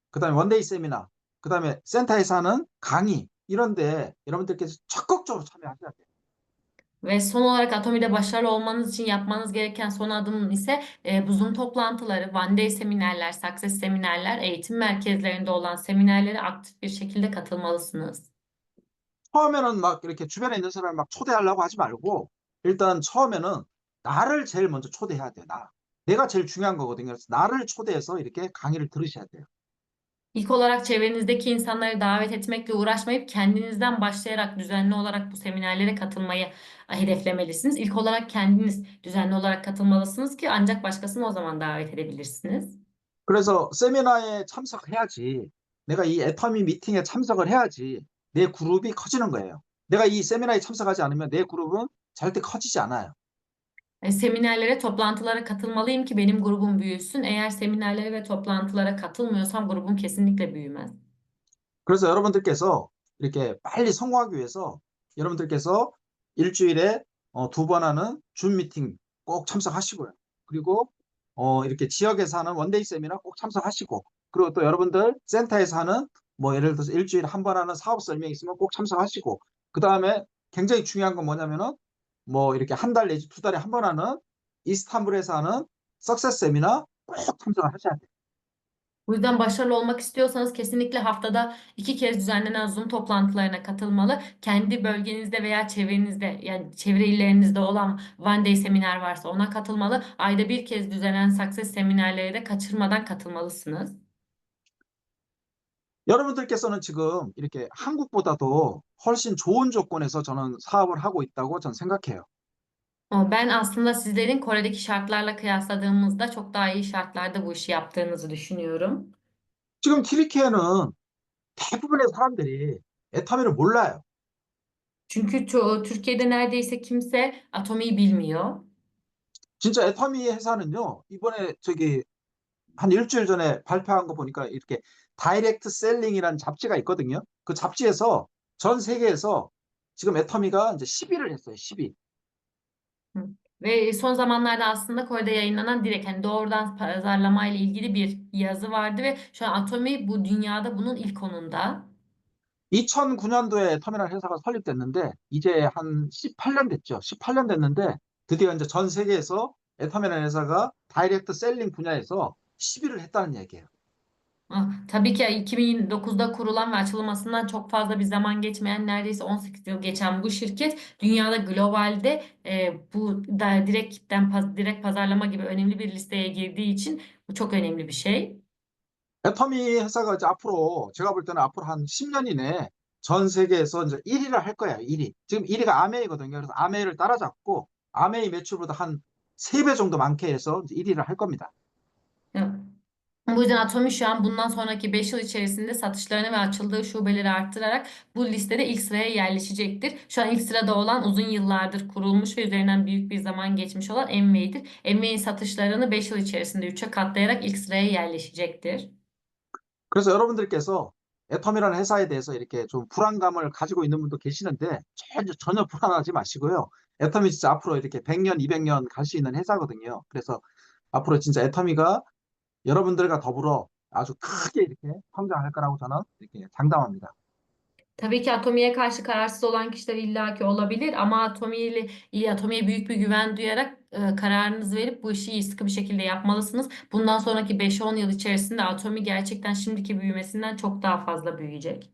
Speaker 1: 그다음에 원데이 세미나, 그다음에 센터에서 하는 강의 이런데 여러분들께서 적극적으로 참여하셔야 돼요.
Speaker 2: Ve son olarak Atomi'de başarılı olmanız için yapmanız gereken son adım ise bu Zoom toplantıları, One Day seminerler, Success seminerler, eğitim merkezlerinde olan seminerlere aktif bir şekilde katılmalısınız.
Speaker 1: 처음에는 막 이렇게 주변에 있는 사람을 막 초대하려고 하지 말고 일단 처음에는 나를 제일 먼저 초대해야 돼요. 나. 내가 제일 중요한 거거든요. 그래서 나를 초대해서 이렇게 강의를 들으셔야 돼요.
Speaker 2: İlk olarak çevrenizdeki insanları davet etmekle uğraşmayıp kendinizden başlayarak düzenli olarak bu seminerlere katılmayı hedeflemelisiniz. İlk olarak kendiniz düzenli olarak katılmalısınız ki ancak başkasını o zaman davet edebilirsiniz.
Speaker 1: 그래서 세미나에 참석해야지. 내가 이 애터미 미팅에 참석을 해야지 내 그룹이 커지는 거예요. 내가 이 세미나에 참석하지 않으면 내 그룹은 절대 커지지 않아요.
Speaker 2: Seminerlere, toplantılara katılmalıyım ki benim grubum büyüsün. Eğer seminerlere ve toplantılara katılmıyorsam grubum kesinlikle büyümez.
Speaker 1: 그래서 여러분들께서 이렇게 빨리 성공하기 위해서 여러분들께서 일주일에 두 번 하는 줌 미팅 꼭 참석하시고요. 그리고 이렇게 지역에서 하는 원데이 세미나 꼭 참석하시고, 그리고 또 여러분들 센터에서 하는 뭐 예를 들어서 일주일에 한 번 하는 사업 설명 있으면 꼭 참석하시고, 그 다음에 굉장히 중요한 건 뭐냐면은 뭐 이렇게 한 달 내지 두 달에 한 번 하는 이스탄불에서 하는 석세스 세미나 꼭 참석을 하셔야 돼요.
Speaker 2: Bu yüzden başarılı olmak istiyorsanız kesinlikle haftada 2 kez düzenlenen Zoom toplantılarına katılmalı. Kendi bölgenizde veya çevrenizde, yani çevre illerinizde olan One Day seminer varsa ona katılmalı. Ayda 1 kez düzenlenen Success seminerlere de kaçırmadan katılmalısınız.
Speaker 1: 여러분들께서는 지금 이렇게 한국보다도 훨씬 좋은 조건에서 저는 사업을 하고 있다고 저는 생각해요.
Speaker 2: Ben aslında sizlerin Kore'deki şartlarla kıyasladığımızda çok daha iyi şartlarda bu işi yaptığınızı düşünüyorum.
Speaker 1: 지금 튀르키예는 대부분의 사람들이 애터미를 몰라요.
Speaker 2: Çünkü Türkiye'de neredeyse kimse Atomi'yi bilmiyor.
Speaker 1: 진짜 애터미 회사는요, 이번에 저기 한 일주일 전에 발표한 거 보니까 이렇게 다이렉트 셀링이라는 잡지가 있거든요. 그 잡지에서 전 세계에서 지금 애터미가 이제 10위를 했어요. 10위.
Speaker 2: Hı. Ve son zamanlarda aslında Kore'de yayınlanan direkt hani doğrudan pazarlama ile ilgili bir yazı vardı ve şu an Atomi bu dünyada bunun ilk onunda.
Speaker 1: 2009년도에 애터미라는 회사가 설립됐는데 이제 한 18년 됐죠. 18년 됐는데 드디어 이제 전 세계에서 애터미라는 회사가 다이렉트 셀링 분야에서 10위를 했다는 얘기예요.
Speaker 2: Tabii ki 2009'da kurulan ve açılmasından çok fazla bir zaman geçmeyen neredeyse 18 yıl geçen bu şirket dünyada globalde bu da direkt pazarlama gibi önemli bir listeye girdiği için bu çok önemli bir şey.
Speaker 1: 애터미 회사가 이제 앞으로 제가 볼 때는 앞으로 한 10년 이내에 전 세계에서 이제 1위를 할 거예요. 1위. 지금 1위가 아메이거든요. 그래서 아메이를 따라잡고 아메이 매출보다 한 3배 정도 많게 해서 이제 1위를 할 겁니다.
Speaker 2: Evet. Bu yüzden Atomi şu an bundan sonraki 5 yıl içerisinde satışlarını ve açıldığı şubeleri arttırarak bu listede ilk sıraya yerleşecektir. Şu an ilk sırada olan uzun yıllardır kurulmuş ve üzerinden büyük bir zaman geçmiş olan Amway'dir. Amway'in satışlarını 5 yıl içerisinde 3'e katlayarak ilk sıraya yerleşecektir.
Speaker 1: 그래서 여러분들께서 애텀이라는 회사에 대해서 이렇게 좀 불안감을 가지고 있는 분도 계시는데 전혀 불안하지 마시고요. 애텀이 진짜 앞으로 이렇게 100년, 200년 갈 수 있는 회사거든요. 그래서 앞으로 진짜 애터미가 여러분들과 더불어 아주 크게 이렇게 성장할 거라고 저는 이렇게 장담합니다.
Speaker 2: Tabii ki Atomi'ye karşı kararsız olan kişiler illaki olabilir ama Atomi'ye büyük bir güven duyarak kararınızı verip bu işi iyi sıkı bir şekilde yapmalısınız. Bundan sonraki 5-10 yıl içerisinde Atomi gerçekten şimdiki büyümesinden çok daha fazla büyüyecek.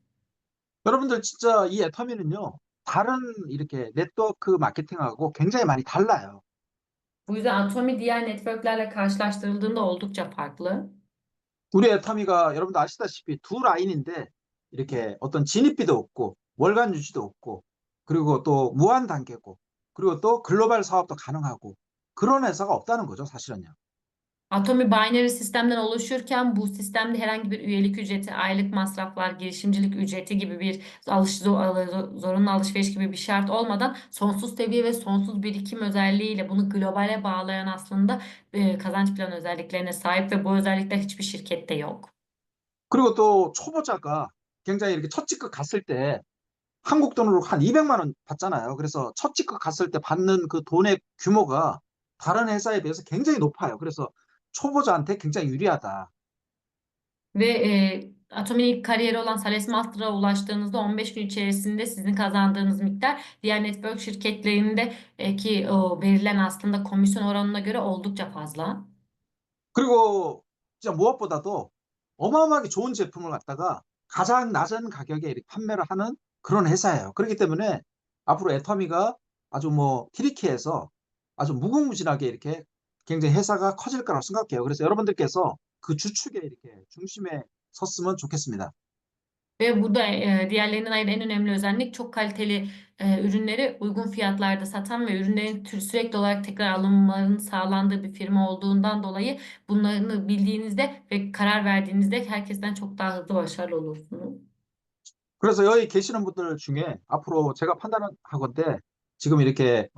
Speaker 1: 여러분들 진짜 이 애터미는요, 다른 이렇게 네트워크 마케팅하고 굉장히 많이 달라요.
Speaker 2: Bu yüzden Atomi diğer networklerle karşılaştırıldığında oldukça farklı.
Speaker 1: 우리 애터미가 여러분들 아시다시피 두 라인인데 이렇게 어떤 진입비도 없고 월간 유지도 없고 그리고 또 무한 단계고 그리고 또 글로벌 사업도 가능하고 그런 회사가 없다는 거죠, 사실은요.
Speaker 2: Atomi binary sistemden oluşurken bu sistemde herhangi bir üyelik ücreti, aylık masraflar, girişimcilik ücreti gibi bir zorunlu alışveriş gibi bir şart olmadan sonsuz seviye ve sonsuz birikim özelliğiyle bunu globale bağlayan aslında kazanç planı özelliklerine sahip ve bu özellikler hiçbir şirkette yok.
Speaker 1: 그리고 또 초보자가 굉장히 이렇게 첫 직급 갔을 때 한국 돈으로 한 200만 원 받잖아요. 그래서 첫 직급 갔을 때 받는 그 돈의 규모가 다른 회사에 비해서 굉장히 높아요. 그래서 초보자한테 굉장히 유리하다.
Speaker 2: Ve Atomi'nin ilk kariyeri olan Thales Master'a ulaştığınızda 15 gün içerisinde sizin kazandığınız miktar diğer network şirketlerinde ki o verilen aslında komisyon oranına göre oldukça fazla.
Speaker 1: 그리고 진짜 무엇보다도 어마어마하게 좋은 제품을 갖다가 가장 낮은 가격에 이렇게 판매를 하는 그런 회사예요. 그렇기 때문에 앞으로 애터미가 아주 뭐 튀르키예에서 아주 무궁무진하게 이렇게 굉장히 회사가 커질 거라고 생각해요. 그래서 여러분들께서 그 주축에 이렇게 중심에 섰으면 좋겠습니다.
Speaker 2: Ve burada diğerlerinden ayrı en önemli özellik çok kaliteli ürünleri uygun fiyatlarda satan ve ürünlerin sürekli olarak tekrar alınmalarının sağlandığı bir firma olduğundan dolayı bunları bildiğinizde ve karar verdiğinizde herkesten çok daha hızlı başarılı olursunuz.
Speaker 1: 그래서 여기 계시는 분들 중에 앞으로 제가 판단하건대 지금 이렇게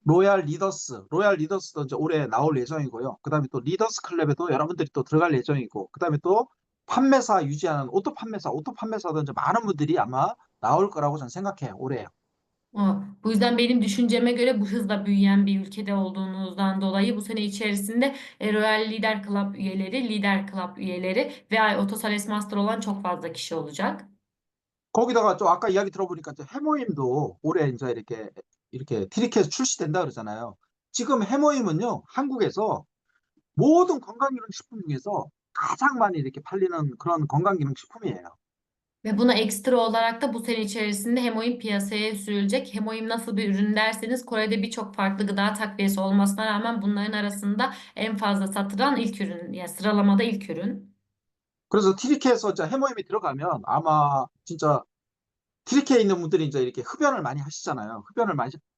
Speaker 1: 로얄 리더스도 이제 올해 나올 예정이고요. 그다음에 또 리더스 클럽에도 여러분들이 또 들어갈 예정이고, 그다음에 또 판매사 유지하는 오토 판매사도 이제 많은 분들이 아마 나올 거라고 저는 생각해요. 올해.
Speaker 2: Bu yüzden benim düşünceme göre bu hızla büyüyen bir ülkede olduğunuzdan dolayı bu sene içerisinde Royal Lider Club üyeleri ve Otosales Master olan çok fazla kişi olacak.
Speaker 1: 거기다가 좀 아까 이야기 들어보니까 이제 해모임도 올해 이제 이렇게 티리케에서 출시된다 그러잖아요. 지금 해모임은요, 한국에서 모든 건강기능식품 중에서 가장 많이 이렇게 팔리는 그런 건강기능식품이에요.
Speaker 2: Ve buna ekstra olarak da bu sene içerisinde Hemoin piyasaya sürülecek. Hemoin nasıl bir ürün derseniz Kore'de birçok farklı gıda takviyesi olmasına rağmen bunların arasında en fazla satılan ilk ürün, yani sıralamada ilk ürün.
Speaker 1: 그래서 TDK에서 이제 해모임이 들어가면 아마 진짜 TDK에 있는 분들이 이제 이렇게 흡연을 많이 하시잖아요.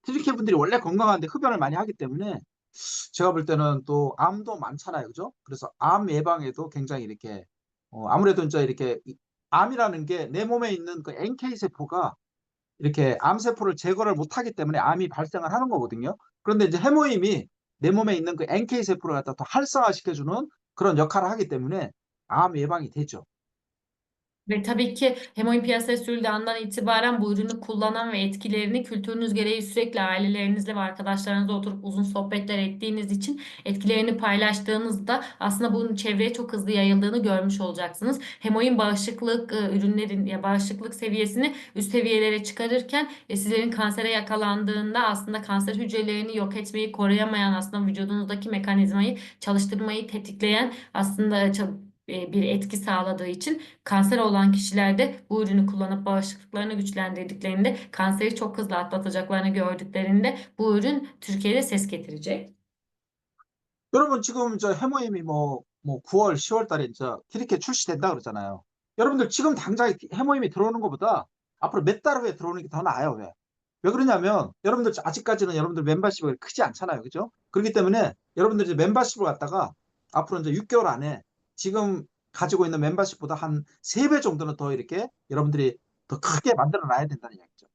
Speaker 1: TDK 분들이 원래 건강한데 흡연을 많이 하기 때문에 제가 볼 때는 또 암도 많잖아요. 그죠? 그래서 암 예방에도 굉장히 이렇게, 아무래도 이제 이렇게 암이라는 게 내 몸에 있는 그 NK 세포가 이렇게 암 세포를 제거를 못하기 때문에 암이 발생을 하는 거거든요. 그런데 이제 해모임이 내 몸에 있는 그 NK 세포를 갖다 더 활성화시켜주는 k런 역할을 하기 때문에 암 예방이 되죠.
Speaker 2: Ve tabii ki hemoin piyasaya sürüldüğü andan itibaren bu ürünü kullanan ve etkilerini kültürünüz gereği sürekli ailelerinizle ve arkadaşlarınızla oturup uzun sohbetler ettiğiniz için etkilerini paylaştığınızda aslında bunun çevreye çok hızlı yayıldığını görmüş olacaksınız. Hemoin bağışıklık ürünlerin ya bağışıklık seviyesini üst seviyelere çıkarırken sizlerin kansere yakalandığında aslında kanser hücrelerini yok etmeyi koruyamayan aslında vücudunuzdaki mekanizmayı çalıştırmayı tetikleyen aslında bir etki sağladığı için kanser olan kişilerde bu ürünü kullanıp bağışıklıklarını güçlendirdiklerinde kanseri çok hızlı atlatacaklarını gördüklerinde bu ürün Türkiye'de ses getirecek.
Speaker 1: 여러분 지금 저 해모임이 뭐 9월, 10월 달에 이제 이렇게 출시된다 그러잖아요. 여러분들 지금 당장 해모임이 들어오는 것보다 앞으로 몇 달 후에 들어오는 게 더 나아요. 왜? 왜 그러냐면 여러분들 아직까지는 여러분들 멤버십이 크지 않잖아요. 그죠? 그렇기 때문에 여러분들 이제 멤버십을 갖다가 앞으로 이제 6개월 안에 지금 가지고 있는 멤버십보다 한 3배 정도는 더 이렇게 여러분들이 더 크게 만들어 놔야 된다는 얘기죠.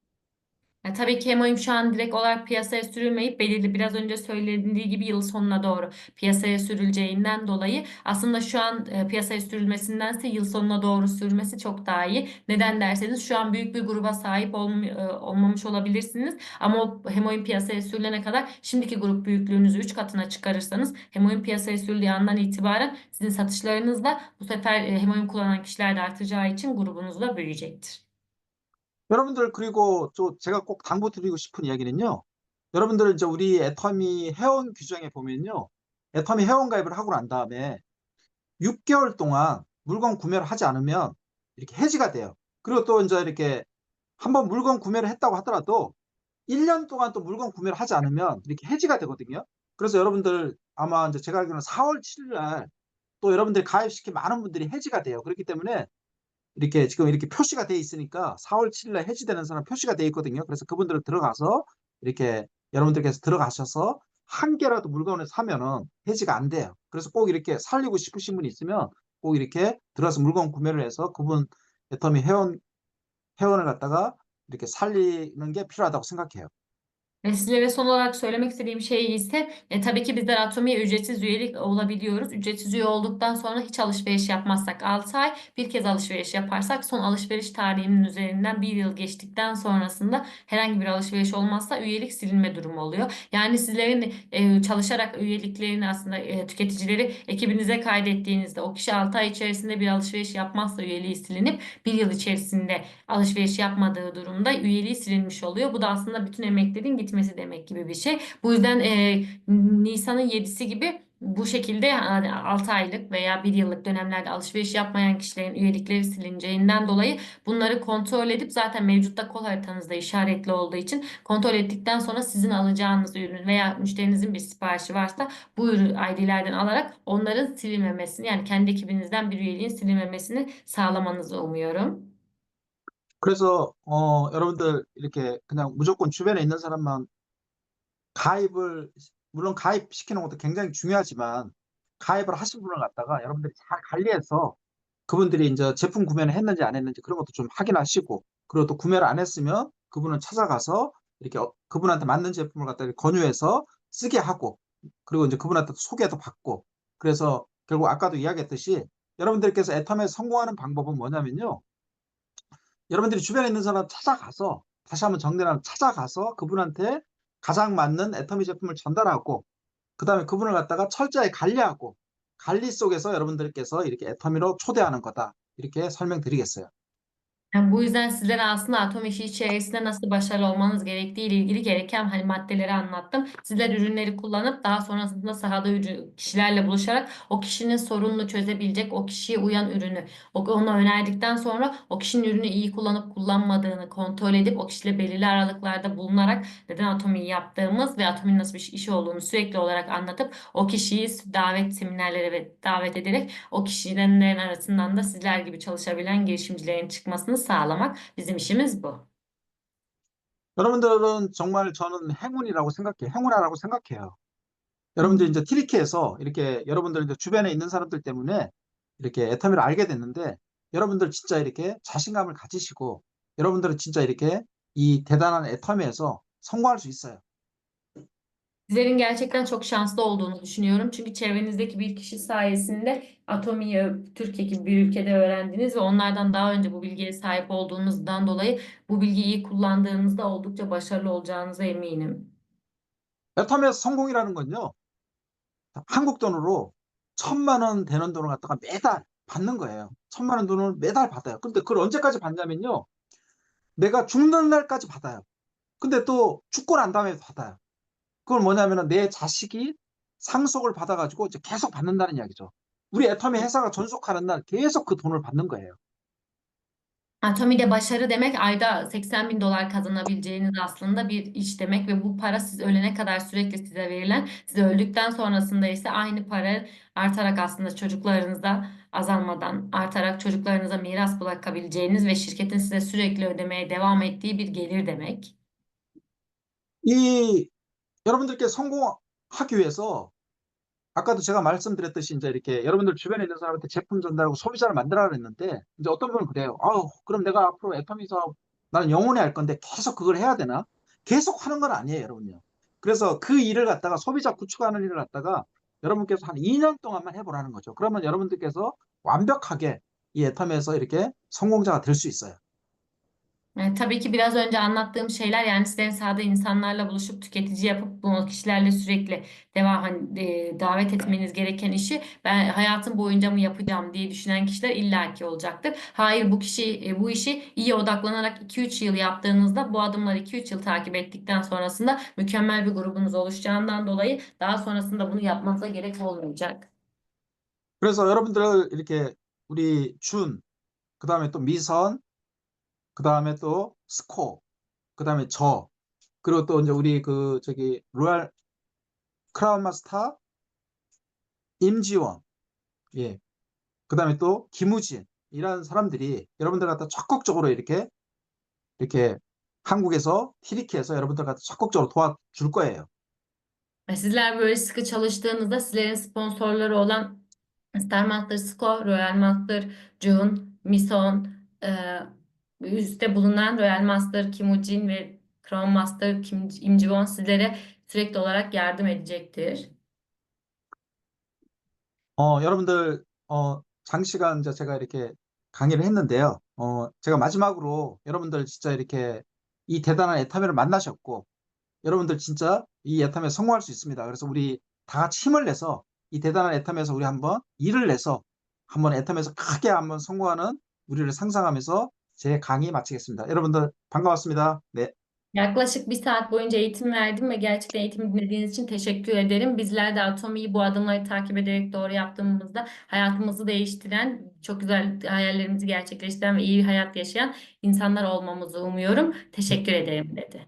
Speaker 2: Tabii ki Emoim şu an direkt olarak piyasaya sürülmeyip belirli biraz önce söylendiği gibi yıl sonuna doğru piyasaya sürüleceğinden dolayı aslında şu an piyasaya sürülmesindense yıl sonuna doğru sürmesi çok daha iyi. Neden derseniz şu an büyük bir gruba sahip olmamış olabilirsiniz ama o Hemoin piyasaya sürülene kadar şimdiki grup büyüklüğünüzü 3 katına çıkarırsanız Hemoin piyasaya sürüldüğü andan itibaren sizin satışlarınız da bu sefer Hemoin kullanan kişiler de artacağı için grubunuz da büyüyecektir.
Speaker 1: 여러분들 그리고 또 제가 꼭 당부드리고 싶은 이야기는요. 여러분들 이제 우리 애터미 회원 규정에 보면요. 애터미 회원 가입을 하고 난 다음에 6개월 동안 물건 구매를 하지 않으면 이렇게 해지가 돼요. 그리고 또 이제 이렇게 한번 물건 구매를 했다고 하더라도 1년 동안 또 물건 구매를 하지 않으면 이렇게 해지가 되거든요. 그래서 여러분들 아마 이제 제가 알기로는 4월 7일 날 또 여러분들이 가입시킨 많은 분들이 해지가 돼요. 그렇기 때문에 이렇게 지금 이렇게 표시가 돼 있으니까 4월 7일 날 해지되는 사람 표시가 돼 있거든요. 그래서 그분들은 들어가서 이렇게 여러분들께서 들어가셔서 한 개라도 물건을 사면은 해지가 안 돼요. 그래서 꼭 이렇게 살리고 싶으신 분이 있으면 꼭 이렇게 들어가서 물건 구매를 해서 그분 애터미 회원을 갖다가 이렇게 살리는 게 필요하다고 생각해요.
Speaker 2: Ve sizlere son olarak söylemek istediğim şey ise tabii ki bizler Atomi'ye ücretsiz üyelik olabiliyoruz. Ücretsiz üye olduktan sonra hiç alışveriş yapmazsak 6 ay, bir kez alışveriş yaparsak son alışveriş tarihinin üzerinden bir yıl geçtikten sonrasında herhangi bir alışveriş olmazsa üyelik silinme durumu oluyor. Yani sizlerin çalışarak üyeliklerini aslında tüketicileri ekibinize kaydettiğinizde o kişi 6 ay içerisinde bir alışveriş yapmazsa üyeliği silinip bir yıl içerisinde alışveriş yapmadığı durumda üyeliği silinmiş oluyor. Bu da aslında bütün emeklerin gitmesi demek gibi bir şey. Bu yüzden Nisan'ın 7'si gibi bu şekilde yani 6 aylık veya bir yıllık dönemlerde alışveriş yapmayan kişilerin üyelikleri silineceğinden dolayı bunları kontrol edip zaten mevcutta kol haritanızda işaretli olduğu için kontrol ettikten sonra sizin alacağınız ürün veya müşterinizin bir siparişi varsa bu ürün ID'lerden alarak onların silinmemesini yani kendi ekibinizden bir üyeliğin silinmemesini sağlamanızı umuyorum.
Speaker 1: 그래서 여러분들 이렇게 그냥 무조건 주변에 있는 사람만 가입을 물론 가입시키는 것도 굉장히 중요하지만 가입을 하신 분을 갖다가 여러분들이 잘 관리해서 그분들이 이제 제품 구매를 했는지 안 했는지 그런 것도 좀 확인하시고 그리고 또 구매를 안 했으면 그분을 찾아가서 이렇게 그분한테 맞는 제품을 갖다 이렇게 권유해서 쓰게 하고 그리고 이제 그분한테 소개도 받고 그래서 결국 아까도 이야기했듯이 여러분들께서 애텀에 성공하는 방법은 뭐냐면요. 여러분들이 주변에 있는 사람 찾아가서 다시 한번 정리하면 찾아가서 그분한테 가장 맞는 애터미 제품을 전달하고 그다음에 그분을 갖다가 철저히 관리하고 관리 속에서 여러분들께서 이렇게 애터미로 초대하는 거다. 이렇게 설명드리겠어요.
Speaker 2: Yani bu yüzden sizlere aslında atom işi içerisinde nasıl başarılı olmanız gerektiği ile ilgili gereken hani maddeleri anlattım. Sizler ürünleri kullanıp daha sonrasında sahada kişilerle buluşarak o kişinin sorununu çözebilecek, o kişiye uyan ürünü ona önerdikten sonra o kişinin ürünü iyi kullanıp kullanmadığını kontrol edip o kişiyle belirli aralıklarda bulunarak neden atomi yaptığımız ve atomin nasıl bir iş olduğunu sürekli olarak anlatıp o kişiyi davet seminerlere ve davet ederek o kişilerin arasından da sizler gibi çalışabilen girişimcilerin çıkmasını sağlamak bizim işimiz bu.
Speaker 1: 여러분들은 정말 저는 행운이라고 생각해요. 행운아라고 생각해요. 여러분들
Speaker 2: Hı.
Speaker 1: 이제 트리키에서 이렇게 여러분들 이제 주변에 있는 사람들 때문에 이렇게 애터미를 알게 됐는데 여러분들 진짜 이렇게 자신감을 가지시고 여러분들은 진짜 이렇게 이 대단한 애터미에서 성공할 수 있어요.
Speaker 2: Sizlerin gerçekten çok şanslı olduğunu düşünüyorum. Çünkü çevrenizdeki bir kişi sayesinde atomiyi Türkiye gibi bir ülkede öğrendiniz ve onlardan daha önce bu bilgiye sahip olduğunuzdan dolayı bu bilgiyi iyi kullandığınızda oldukça başarılı olacağınıza eminim.
Speaker 1: 애터미에서 성공이라는 건요. 한국 돈으로 1,000만 원 되는 돈을 갖다가 매달 받는 거예요. 1,000만 원 돈을 매달 받아요. 근데 그걸 언제까지 받냐면요. 내가 죽는 날까지 받아요. 근데 또 죽고 난 다음에 받아요. 그건 뭐냐면은 내 자식이 상속을 받아가지고 이제 계속 받는다는 이야기죠. 우리 애터미 회사가 존속하는 날 계속 그 돈을 받는 거예요.
Speaker 2: Atomi'de başarı demek ayda 80 bin dolar kazanabileceğiniz aslında bir iş demek ve bu para siz ölene kadar sürekli size verilen, siz öldükten sonrasında ise aynı para artarak aslında çocuklarınıza azalmadan artarak çocuklarınıza miras bırakabileceğiniz ve şirketin size sürekli ödemeye devam ettiği bir gelir demek.
Speaker 1: 이 여러분들께 성공하기 위해서 아까도 제가 말씀드렸듯이 이제 이렇게 여러분들 주변에 있는 사람한테 제품 전달하고 소비자를 만들라 그랬는데 이제 어떤 분은 그래요. 아우, 그럼 내가 앞으로 애터미 사업 나는 영원히 할 건데 계속 그걸 해야 되나? 계속 하는 건 아니에요, 여러분요. 그래서 그 일을 갖다가 소비자 구축하는 일을 갖다가 여러분께서 한 2년 동안만 해보라는 거죠. 그러면 여러분들께서 완벽하게 이 애터미에서 이렇게 성공자가 될 수 있어요.
Speaker 2: Tabii ki biraz önce anlattığım şeyler yani sizlerin sahada insanlarla buluşup tüketici yapıp bu kişilerle sürekli devam davet etmeniz gereken işi ben hayatım boyunca mı yapacağım diye düşünen kişiler illaki olacaktır. Hayır bu kişi bu işi iyi odaklanarak 2-3 yıl yaptığınızda bu adımları 2-3 yıl takip ettikten sonrasında mükemmel bir grubunuz oluşacağından dolayı daha sonrasında bunu yapmanıza gerek olmayacak.
Speaker 1: 그래서 여러분들 이렇게 우리 그다음에 또 미선, 그다음에 또 스코, 그다음에 그리고 또 이제 우리 그 저기 로얄 크라운 마스터 임지원, 예, 그다음에 또 김우진 이런 사람들이 여러분들 갖다 적극적으로 이렇게 한국에서 티리키에서 여러분들 갖다 적극적으로 도와줄 거예요.
Speaker 2: Sizler böyle sıkı çalıştığınızda sizlerin sponsorları olan Star Master Score, Royal Master June, Mison, üstte bulunan Royal Master Kim Woo-jin ve Crown Master Im Ji-won sizlere sürekli olarak yardım edecektir.
Speaker 1: 여러분들 장시간 이제 제가 이렇게 강의를 했는데요. 제가 마지막으로 여러분들 진짜 이렇게 이 대단한 에타메를 만나셨고 여러분들 진짜 이 애탐에 성공할 수 있습니다. 그래서 우리 다 같이 힘을 내서 이 대단한 애탐에서 우리 한번 일을 내서 한번 애탐에서 크게 한번 성공하는 우리를 상상하면서 제 강의 마치겠습니다. 여러분들 반가웠습니다. 네.
Speaker 2: Yaklaşık 1 saat boyunca eğitim verdim ve gerçekten eğitimi dinlediğiniz için teşekkür ederim. Bizler de Atomi'yi bu adımları takip ederek doğru yaptığımızda hayatımızı değiştiren, çok güzel hayallerimizi gerçekleştiren ve iyi bir hayat yaşayan insanlar olmamızı umuyorum. Teşekkür ederim dedi.